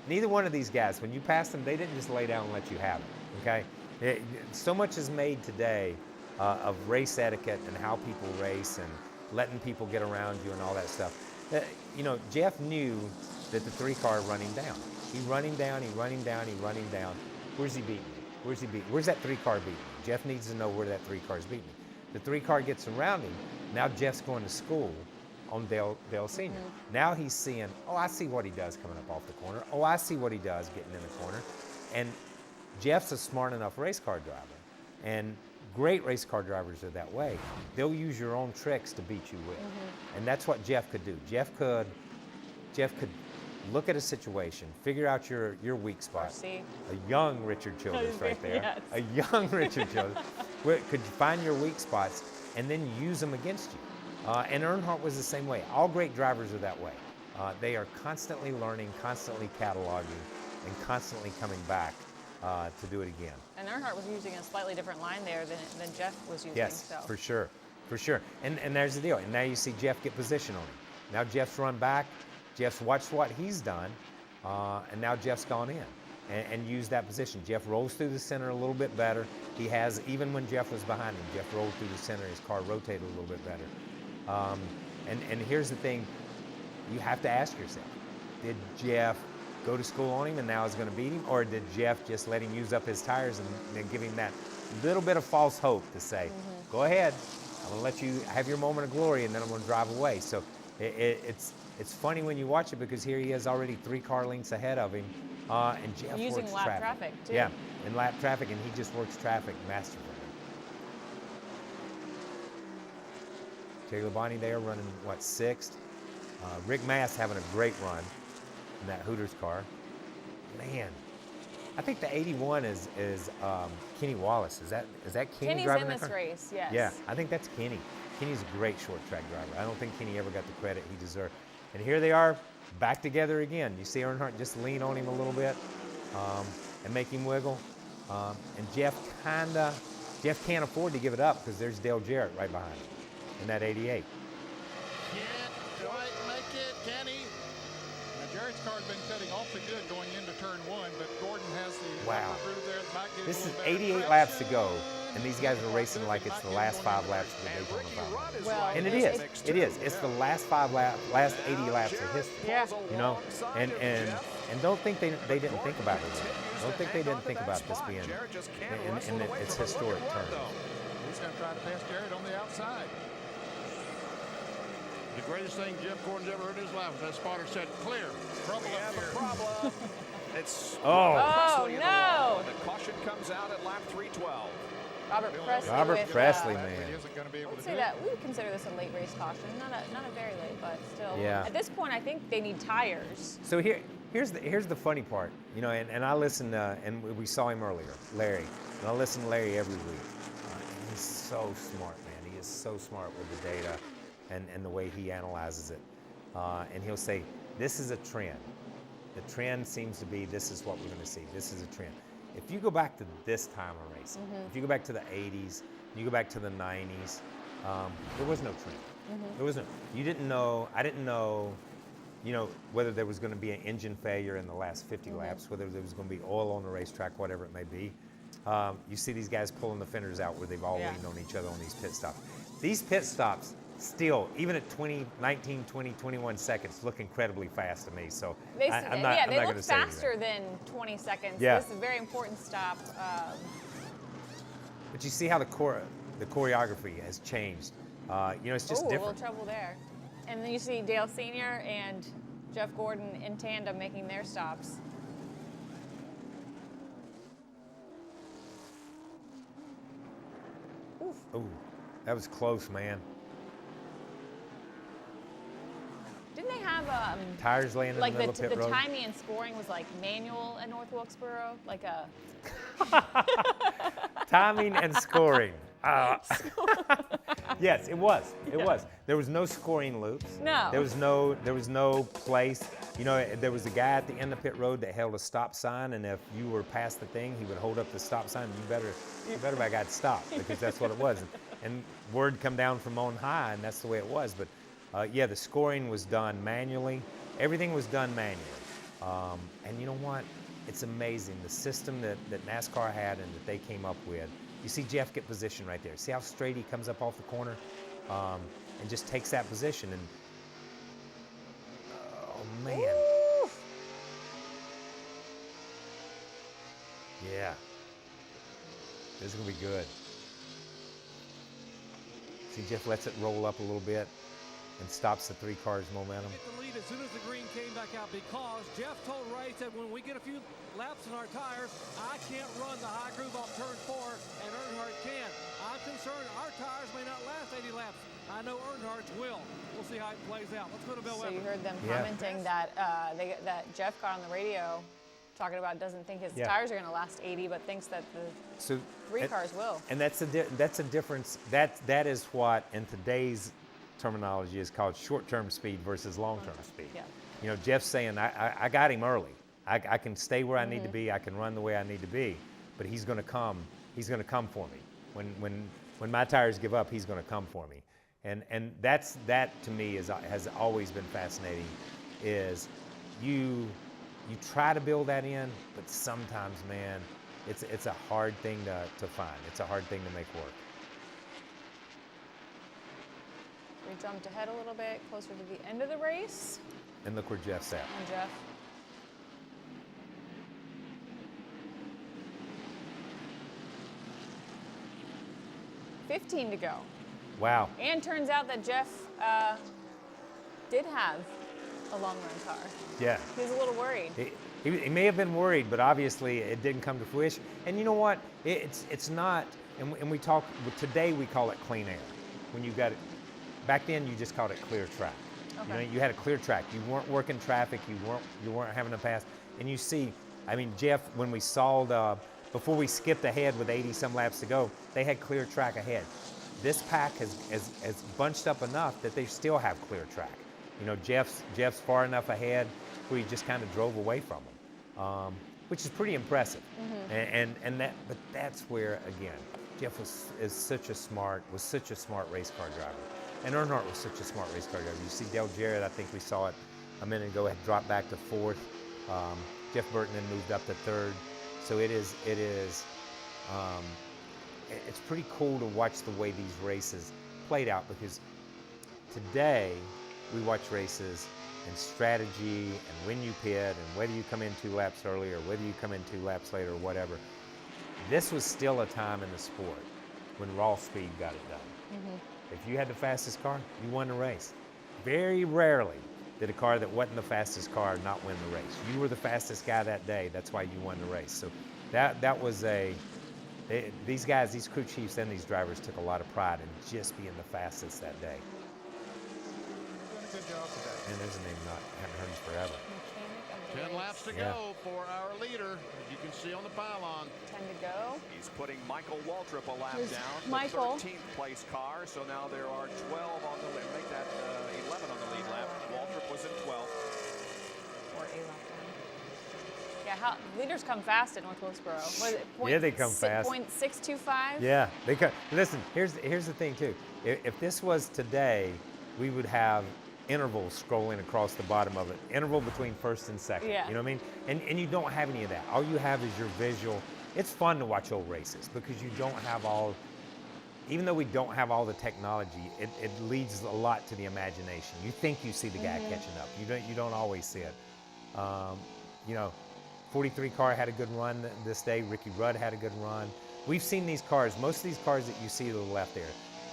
neither one of these guys, when you pass them, they didn't just lay down and let you have it, okay? So much is made today of race etiquette and how people race and letting people get around you and all that stuff. You know, Jeff knew that the 3-car run him down. He run him down, he run him down, he run him down. Where's he beating me? Where's he beating? Where's that 3-car beating me? Jeff needs to know where that 3-car's beating me. The 3-car gets around him. Now Jeff's going to school on Dale Sr. Now he's seeing, oh, I see what he does coming up off the corner. Oh, I see what he does getting in the corner. And Jeff's a smart enough race car driver. And great race car drivers are that way. They'll use your own tricks to beat you with. And that's what Jeff could do. Jeff could look at a situation, figure out your weak spot. A young Richard Childress right there. Yes. A young Richard Childress. Could find your weak spots and then use them against you. And Earnhardt was the same way. All great drivers are that way. They are constantly learning, constantly cataloging, and constantly coming back to do it again. And Earnhardt was using a slightly different line there than Jeff was using. Yes, so. for sure, for sure. And there's the deal. And now you see Jeff get position on him. Now Jeff's run back. Jeff's watched what he's done, and now Jeff's gone in and used that position. Jeff rolls through the center a little bit better. He has, even when Jeff was behind him, Jeff rolled through the center. His car rotated a little bit better. And here's the thing. You have to ask yourself, did Jeff go to school on him and now is going to beat him? Or did Jeff just let him use up his tires and then give him that little bit of false hope to say, go ahead, I'm going to let you have your moment of glory and then I'm going to drive away. So it's funny when you watch it because here he is already 3-car lengths ahead of him. And Jeff using works lap traffic too. Yeah, in lap traffic, and he just works traffic masterfully. Terry Labonte there running, what, 6th? Rick Mast having a great run in that Hooters car. Man, I think the 81 is Kenny Wallace. Is that Kenny Kenny's driving in that this car? race, yes. Yeah, I think that's Kenny. Kenny's a great short track driver. I don't think Kenny ever got the credit he deserved. And here they are back together again. You see Earnhardt just lean on him a little bit and make him wiggle. And Jeff can't afford to give it up because there's Dale Jarrett right behind him in that 88. Can't quite make it, can he? Now, Jarrett's car's been cutting awfully good going into turn 1, but Gordon has the Wow. upper groove there. Might get This a is little better 88 laps to go, and these guys are racing like it's the last 5 laps of the Daytona 500. Well, And it is. It is. It's the last 80 laps of history. Yeah. You know, and don't think they didn't think about it. Don't think they didn't think about this being in its historic terms. He's going to try to pass Jarrett on the outside. The greatest thing Jeff Gordon's ever heard in his life was that spotter said, clear. Trouble up here. Problem. It's Oh, Presley in the no. wall. The caution comes out at lap 312. Robert Presley. Robert with, Presley, He man. isn't going to be able I'd to say do that we would consider this a late race caution. Not a very late, but still. Yeah. At this point, I think they need tires. So here's the funny part, you know, and I listened, and we saw him earlier, Larry, and I listen to Larry every week. And he's so smart, man. He is so smart with the data and the way he analyzes it. And he'll say, this is a trend. The trend seems to be this is what we're going to see. This is a trend. If you go back to this time of racing, if you go back to the 80s, you go back to the 90s, there was no trend. There was no. You didn't know. I didn't know. You know, whether there was going to be an engine failure in the last 50 laps, whether there was going to be oil on the racetrack, whatever it may be. You see these guys pulling the fenders out where they've all leaned on each other on these pit stops. These pit stops still, even at 19, 20, 21 seconds, look incredibly fast to me. So They, I'm not they going look to say faster anything. than 20 seconds. Yeah. This is a very important stop. But you see how the choreography has changed You know, it's just a little different. trouble there. And then you see Dale Sr. and Jeff Gordon in tandem making their stops. Oof. Ooh, that was close, man. Didn't they have Tires laying in like the middle of pit road. The timing and scoring was like manual at North Wilkesboro, like a Timing and scoring. Yes, it was. It was. There was no scoring loops. No. There was no place. You know, there was a guy at the end of pit road that held a stop sign, and if you were past the thing, he would hold up the stop sign. You better I got stopped, because that's what it was. And word come down from on high, and that's the way it was. But yeah, the scoring was done manually. Everything was done manually. And you know what? It's amazing, the system that NASCAR had and that they came up with. You see Jeff get position right there. See how straight he comes up off the corner and just takes that position. And oh, man. Ooh. Yeah. This is going to be good. See, Jeff lets it roll up a little bit and stops the 3 cars' momentum. Get the lead as soon as the green came back out, because Jeff told Ray, said, when we get a few laps in our tires, I can't run the high groove off turn 4, and Earnhardt can. I'm concerned our tires may not last 80 laps. I know Earnhardt's will. We'll see how it plays out. Let's go to Bill So Weber. you heard them commenting that that Jeff got on the radio talking about doesn't think his tires are going to last 80, but thinks that the 3 cars will. And that's a difference. That is what in today's terminology is called short-term speed versus long-term speed. Yeah. You know, Jeff's saying, I got him early. I can stay where I need to be. I can run the way I need to be. But he's going to come. He's going to come for me. When my tires give up, he's going to come for me. And that to me has always been fascinating. Is you try to build that in, but sometimes, man, it's a hard thing to find. It's a hard thing to make work. We jumped ahead a little bit, closer to the end of the race. And look where Jeff's at. And Jeff. $15 to go. Wow. And turns out that Jeff did have a long-run car. Yeah. He was a little worried. He may have been worried, but obviously it didn't come to fruition. And you know what? It's not, and we talk, today we call it clean air. When you got it, back then you just called it clear track. Okay. You know, you had a clear track. You weren't working traffic. You weren't having to pass. And you see, I mean, Jeff, when we saw before we skipped ahead with 80 some laps to go, they had clear track ahead. This pack has bunched up enough that they still have clear track. You know, Jeff's far enough ahead where he just kind of drove away from him, which is pretty impressive. Mm-hmm. But that's where, again, Jeff was such a smart race car driver. And Earnhardt was such a smart race car driver. You see Dale Jarrett, I think we saw it a minute ago, had dropped back to 4th. Jeff Burton then moved up to 3rd. So it's pretty cool to watch the way these races played out, because today we watch races and strategy and when you pit and whether you come in 2 laps early or whether you come in 2 laps later or whatever. This was still a time in the sport when raw speed got it done. Mm-hmm. If you had the fastest car, you won the race. Very rarely did a car that wasn't the fastest car not win the race. You were the fastest guy that day. That's why you won the race. So that was these guys, these crew chiefs and these drivers took a lot of pride in just being the fastest that day. Doing a good job today. And there's a name haven't heard his forever. 10 laps to go for our leader, as you can see on the pylon. 10 to go. He's putting Michael Waltrip a lap Here's down. Michael. The 13th place car, so now there are 12 on the lead. Make that 11 on the lead lap. Waltrip was in 12th. Or a lap down. Yeah, leaders come fast at North Wilkesboro. Was it Yeah, they come fast. 0.625? Yeah, they come. Listen, here's the thing too. If this was today, we would have intervals scrolling across the bottom of it. Interval between 1st and 2nd. Yeah. You know what I mean? And you don't have any of that. All you have is your visual. It's fun to watch old races because you don't have all, even though we don't have all the technology, it leads a lot to the imagination. You think you see the guy catching up. You don't always see it. You know, 43 car had a good run this day. Ricky Rudd had a good run. We've seen these cars, most of these cars that you see to the left there,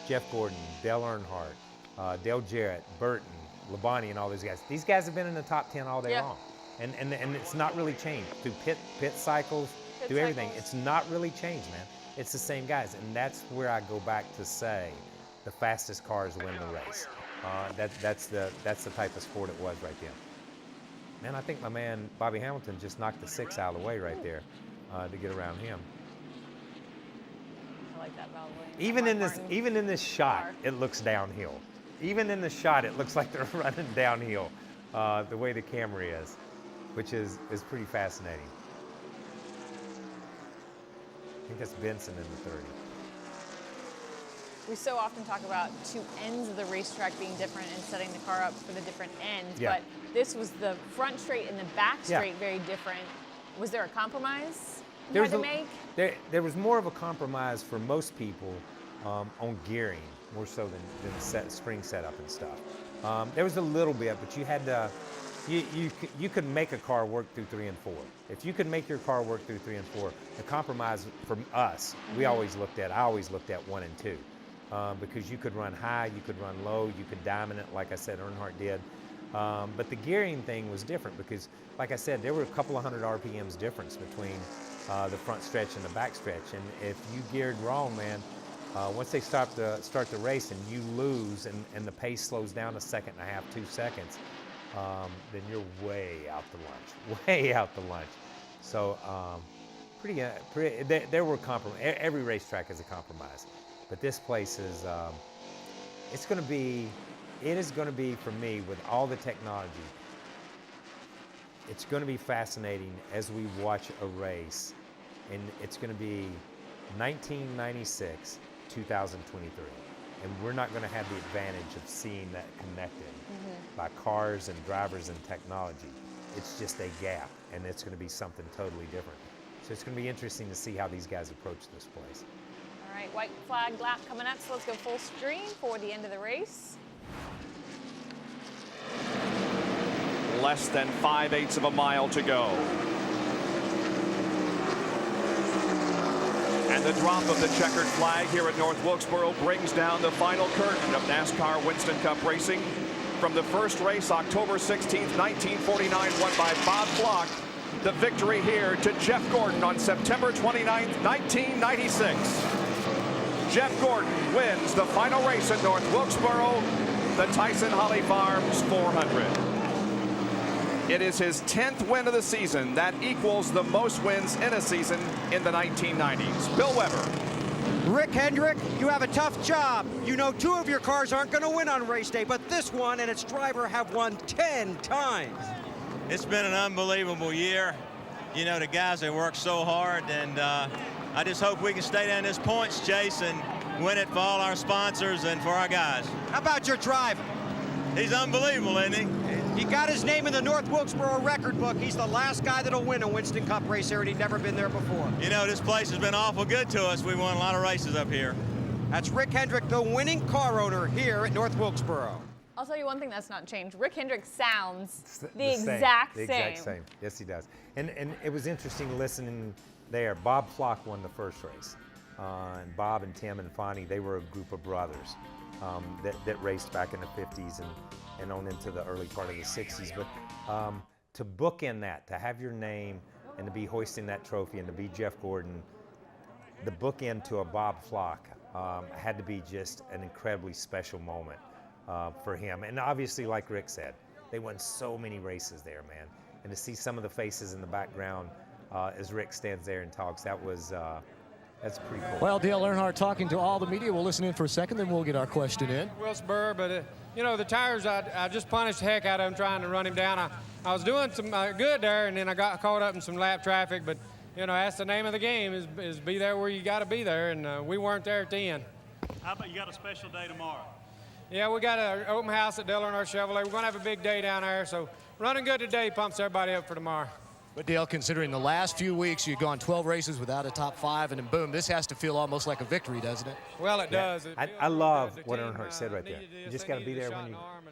Jeff Gordon, Dale Earnhardt, Dale Jarrett, Burton, Labonte, and all those guys. These guys have been in the top 10 all day long. And it's not really changed. Through pit cycles, through everything, it's not really changed, man. It's the same guys, and that's where I go back to say the fastest cars win the race. That's the type of sport it was right there. Man, I think my man Bobby Hamilton just knocked the 6 out of the way right there to get around him. I like that Val Williams. Even in this shot, it looks downhill. Even in the shot, it looks like they're running downhill, the way the camera is, which is pretty fascinating. I think that's Benson in the 30. We so often talk about two ends of the racetrack being different and setting the car up for the different ends, but this was the front straight and the back straight very different. Was there a compromise you had to make? There was more of a compromise for most people on gearing, more so than spring setup and stuff. There was a little bit, but you had to, you could make a car work through 3 and 4. If you could make your car work through 3 and 4, the compromise from us, I always looked at 1 and 2. Because you could run high, you could run low, you could diamond it, like I said, Earnhardt did. But the gearing thing was different because, like I said, there were a couple of hundred RPMs difference between the front stretch and the back stretch. And if you geared wrong, man, once they start the race and you lose and the pace slows down 1.5 seconds, 2 seconds, then you're way out to lunch. So there were compromises. Every racetrack is a compromise. But this place is, it is going to be for me with all the technology, it's going to be fascinating as we watch a race, and it's going to be 1996, 2023. And we're not going to have the advantage of seeing that connected by cars and drivers and technology. It's just a gap, and it's going to be something totally different. So it's going to be interesting to see how these guys approach this place. All right, white flag lap coming up, so let's go full stream for the end of the race. Less than 5/8 of a mile to go. And the drop of the checkered flag here at North Wilkesboro brings down the final curtain of NASCAR Winston Cup racing. From the first race, October 16th, 1949, won by Bob Flock. The victory here to Jeff Gordon on September 29th, 1996. Jeff Gordon wins the final race at North Wilkesboro, the Tyson Holly Farms 400. It is his 10th win of the season. That equals the most wins in a season in the 1990s. Bill Weber. Rick Hendrick, you have a tough job. You know 2 of your cars aren't going to win on race day, but this one and its driver have won 10 times. It's been an unbelievable year. You know, the guys have worked so hard, and I just hope we can stay down this points chase and win it for all our sponsors and for our guys. How about your driver? He's unbelievable, isn't he? He got his name in the North Wilkesboro record book. He's the last guy that'll win a Winston Cup race here, and he'd never been there before. You know, this place has been awful good to us. We won a lot of races up here. That's Rick Hendrick, the winning car owner here at North Wilkesboro. I'll tell you one thing that's not changed. Rick Hendrick sounds the exact same. The exact same. Yes, he does. And it was interesting listening there. Bob Flock won the first race. And Bob and Tim and Fonnie, they were a group of brothers that raced back in the 50s and on into the early part of the 60s. But to bookend that, to have your name and to be hoisting that trophy and to be Jeff Gordon, the bookend to a Bob Flock had to be just an incredibly special moment for him. And obviously, like Rick said, they won so many races there, man. And to see some of the faces in the background as Rick stands there and talks, that's pretty cool. Well, Dale Earnhardt talking to all the media. We'll listen in for a second, then we'll get our question in. Wilkesboro, but you know, the tires, I just punished the heck out of him trying to run him down. I was doing some good there, and then I got caught up in some lap traffic, but you know, that's the name of the game, is be there where you got to be there, and we weren't there at the end. How about you got a special day tomorrow? Yeah, we got an open house at Dale Earnhardt Chevrolet. We're going to have a big day down there, so running good today pumps everybody up for tomorrow. But Dale, considering the last few weeks you've gone 12 races without a top 5, and then boom, this has to feel almost like a victory, doesn't it? Well, it does. I love what Earnhardt said right there. You just got to be there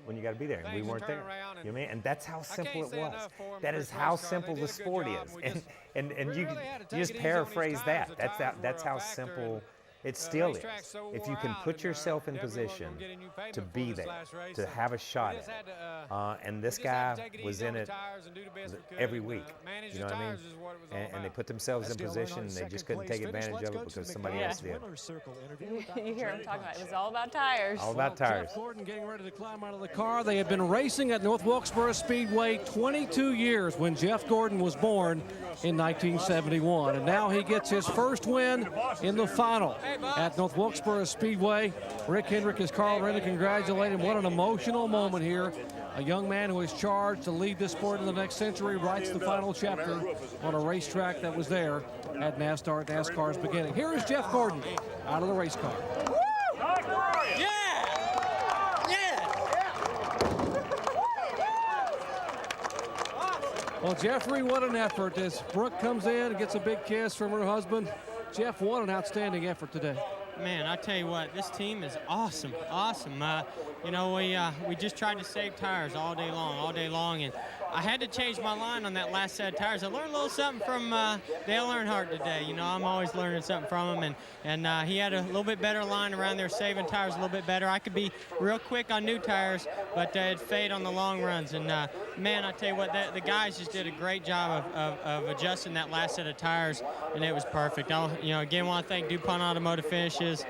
when you got to be there, and we weren't there. You know what I mean? And that's how simple it was. That is how simple the sport is. And you just paraphrase that. That's how simple It still is. racetrack's so If you wore can out, put and, yourself in definitely wasn't position gonna get a new pavement to for be this there, last race, to so have a shot we just at had it. to, And we this just had guy to take it was easy in on the it tires and do the best we could every and, week. manage You the know what I mean? tires is what it was all And they about. put themselves in That's position, Dylan and they Earnhardt, just second couldn't take place finish. advantage Let's of go it to the because somebody else McDonald's did. winner's circle interview with Dr. You hear him Jerry talking about it. It Punch. was all about tires. All about tires. Jeff Gordon getting ready to climb out of the car. They had been racing at North Wilkesboro Speedway 22 years when Jeff Gordon was born in 1971. And now he gets his first win in the final at North Wilkesboro Speedway. Rick Hendrick is Carl Rennie congratulating him. What an emotional moment here. A young man who is charged to lead this sport in the next century writes the final chapter on a racetrack that was there at NASCAR's beginning. Here is Jeff Gordon out of the race car. Well, Jeffrey, what an effort as Brooke comes in and gets a big kiss from her husband. Jeff, what an outstanding effort today. Man, I tell you what, this team is awesome, awesome. You know, we just tried to save tires all day long, and I had to change my line on that last set of tires. I learned a little something from Dale Earnhardt today. You know, I'm always learning something from him, and he had a little bit better line around there, saving tires a little bit better. I could be real quick on new tires, but it'd fade on the long runs. And man, I tell you what, the guys just did a great job of adjusting that last set of tires, and it was perfect. Again, want to thank DuPont Automotive Finishes,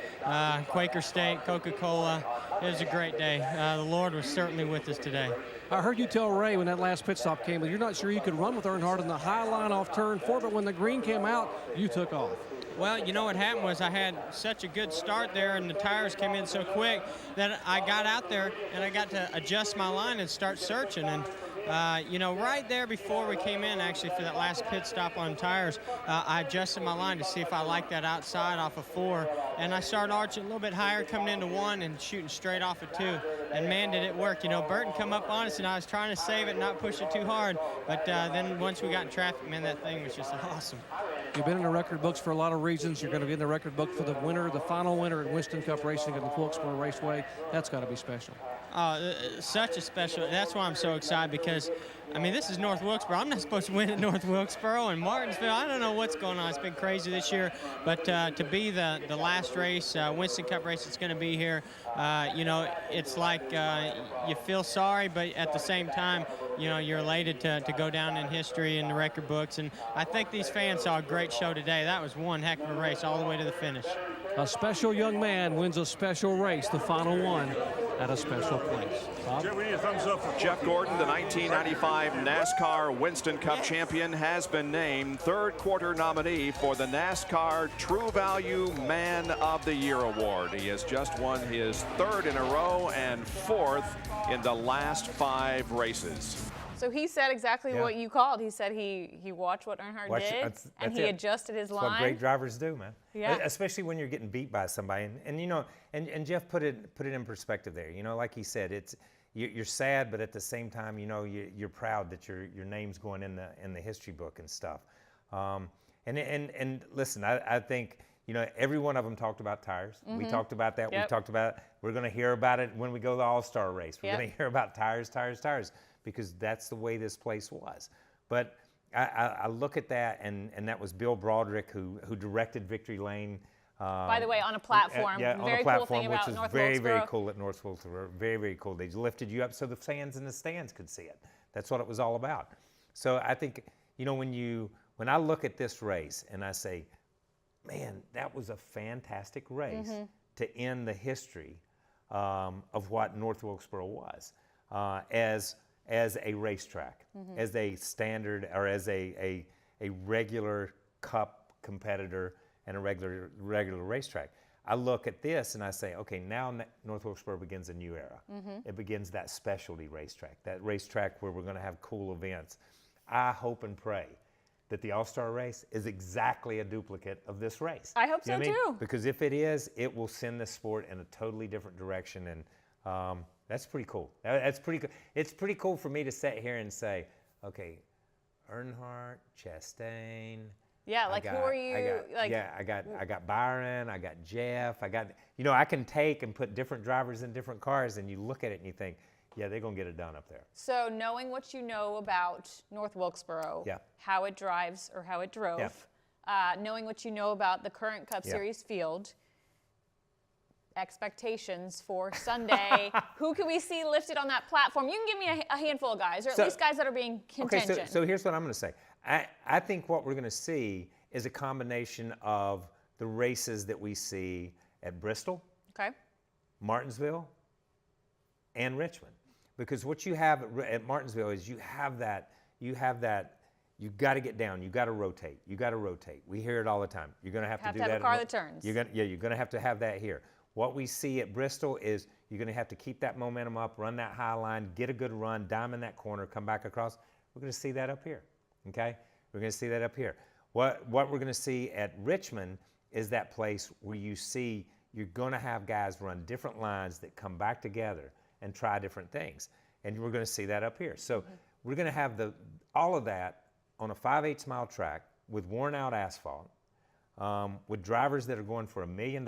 Quaker State, Coca-Cola. It was a great day. The Lord was certainly with us today. I heard you tell Ray when that last pit stop came that you're not sure you could run with Earnhardt in the high line off turn 4, but when the green came out, you took off. Well, you know what happened was I had such a good start there, and the tires came in so quick that I got out there and I got to adjust my line and start searching. And right there before we came in, actually, for that last pit stop on tires, I adjusted my line to see if I liked that outside off of 4, and I started arching a little bit higher, coming into 1 and shooting straight off of 2, and man, did it work. You know, Burton come up on us, and I was trying to save it and not push it too hard, but then once we got in traffic, man, that thing was just awesome. You've been in the record books for a lot of reasons. You're going to be in the record book for the winner, the final winner at Winston Cup Racing at the Wilkesboro Raceway. That's got to be special. Such a special. That's why I'm so excited, because I mean, this is North Wilkesboro. I'm not supposed to win at North Wilkesboro and Martinsville. I don't know what's going on. It's been crazy this year, but to be the last race, Winston Cup race that's going to be here, it's like you feel sorry, but at the same time, you're elated to go down in history in the record books. And I think these fans saw a great show today. That was one heck of a race all the way to the finish. A special young man wins a special race, the final one, at a special place. Bob? We need a thumbs up for Jeff Gordon, the 1995 NASCAR Winston Cup champion, has been named third quarter nominee for the NASCAR True Value Man of the Year Award. He has just won his 3rd in a row and 4th in the last 5 races. So he said exactly what you called. He said he watched what Earnhardt did, and he adjusted his line. That's what great drivers do, man. Yeah. Especially when you're getting beat by somebody. And Jeff put it in perspective there. Like he said, you're sad, but at the same time, you're proud that your name's going in the history book and stuff. And listen, I think every one of them talked about tires. Mm-hmm. We talked about that. Yep. We talked about we're going to hear about it when we go to the All-Star race. We're going to hear about tires, because that's the way this place was. But I look at that, and that was Bill Broderick who directed Victory Lane. By the way, on a platform. Yeah, very on a platform, cool thing about which North was very, Wilkesboro. very cool at North Wilkesboro. Very, very cool. They lifted you up so the fans in the stands could see it. That's what it was all about. So I think, when I look at this race and I say, man, that was a fantastic race to end the history of what North Wilkesboro was as a racetrack, as a standard, or as a regular cup competitor and a regular racetrack. I look at this and I say, okay, now North Wilkesboro begins a new era. It begins that specialty racetrack, that racetrack where we're going to have cool events. I hope and pray that the All-Star race is exactly a duplicate of this race. I hope so too. Because if it is, it will send the sport in a totally different direction, and that's pretty cool. That's pretty cool. It's pretty cool for me to sit here and say, okay, Earnhardt, Chastain. Yeah, who are you? I got Byron, I got Jeff, I can take and put different drivers in different cars, and you look at it and you think, yeah, they're going to get it done up there. So knowing what you know about North Wilkesboro, how it drives or how it drove, knowing what you know about the current Cup Series field, expectations for Sunday. Who can we see lifted on that platform? You can give me a handful of guys, or at least guys that are being contention. Okay, so here's what I'm going to say. I think what we're going to see is a combination of the races that we see at Bristol, Martinsville, and Richmond. Because what you have at Martinsville is you have that, you've got to get down, you've got to rotate, We hear it all the time. You're going to have to do that. Have a car that turns. You're going to have to have that here. What we see at Bristol is you're going to have to keep that momentum up, run that high line, get a good run, diamond that corner, come back across. We're going to see that up here, okay? We're going to see that up here. What we're going to see at Richmond is that place where you see you're going to have guys run different lines that come back together and try different things. And we're going to see that up here. So we're going to have all of that on a 5/8 mile track with worn out asphalt, with drivers that are going for $1 million,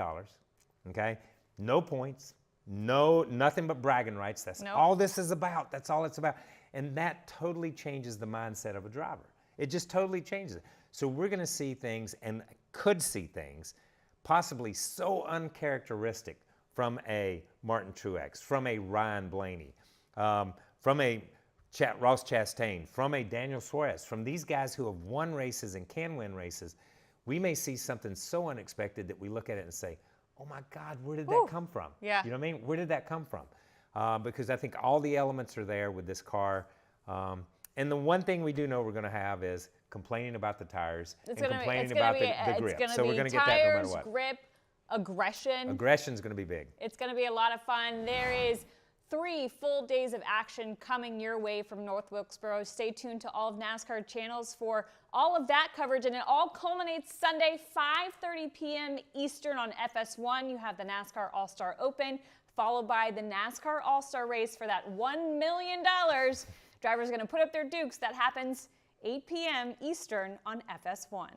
okay? No points, nothing but bragging rights. That's all this is about. That's all it's about. And that totally changes the mindset of a driver. It just totally changes it. So we're going to see things, and could see things, possibly so uncharacteristic from a Martin Truex, from a Ryan Blaney, from a Ross Chastain, from a Daniel Suarez, from these guys who have won races and can win races. We may see something so unexpected that we look at it and say, oh my God, where did that come from? Yeah. You know what I mean? Where did that come from? Because I think all the elements are there with this car. And the one thing we do know we're going to have is complaining about the tires and complaining about the grip. So we're going to get that no matter what. Grip, aggression. Aggression's going to be big. It's going to be a lot of fun. There is 3 full days of action coming your way from North Wilkesboro. Stay tuned to all of NASCAR channels for all of that coverage, and it all culminates Sunday, 5:30 p.m. Eastern on FS1. You have the NASCAR All-Star Open, followed by the NASCAR All-Star Race for that $1 million. Drivers are going to put up their dukes. That happens 8 p.m. Eastern on FS1.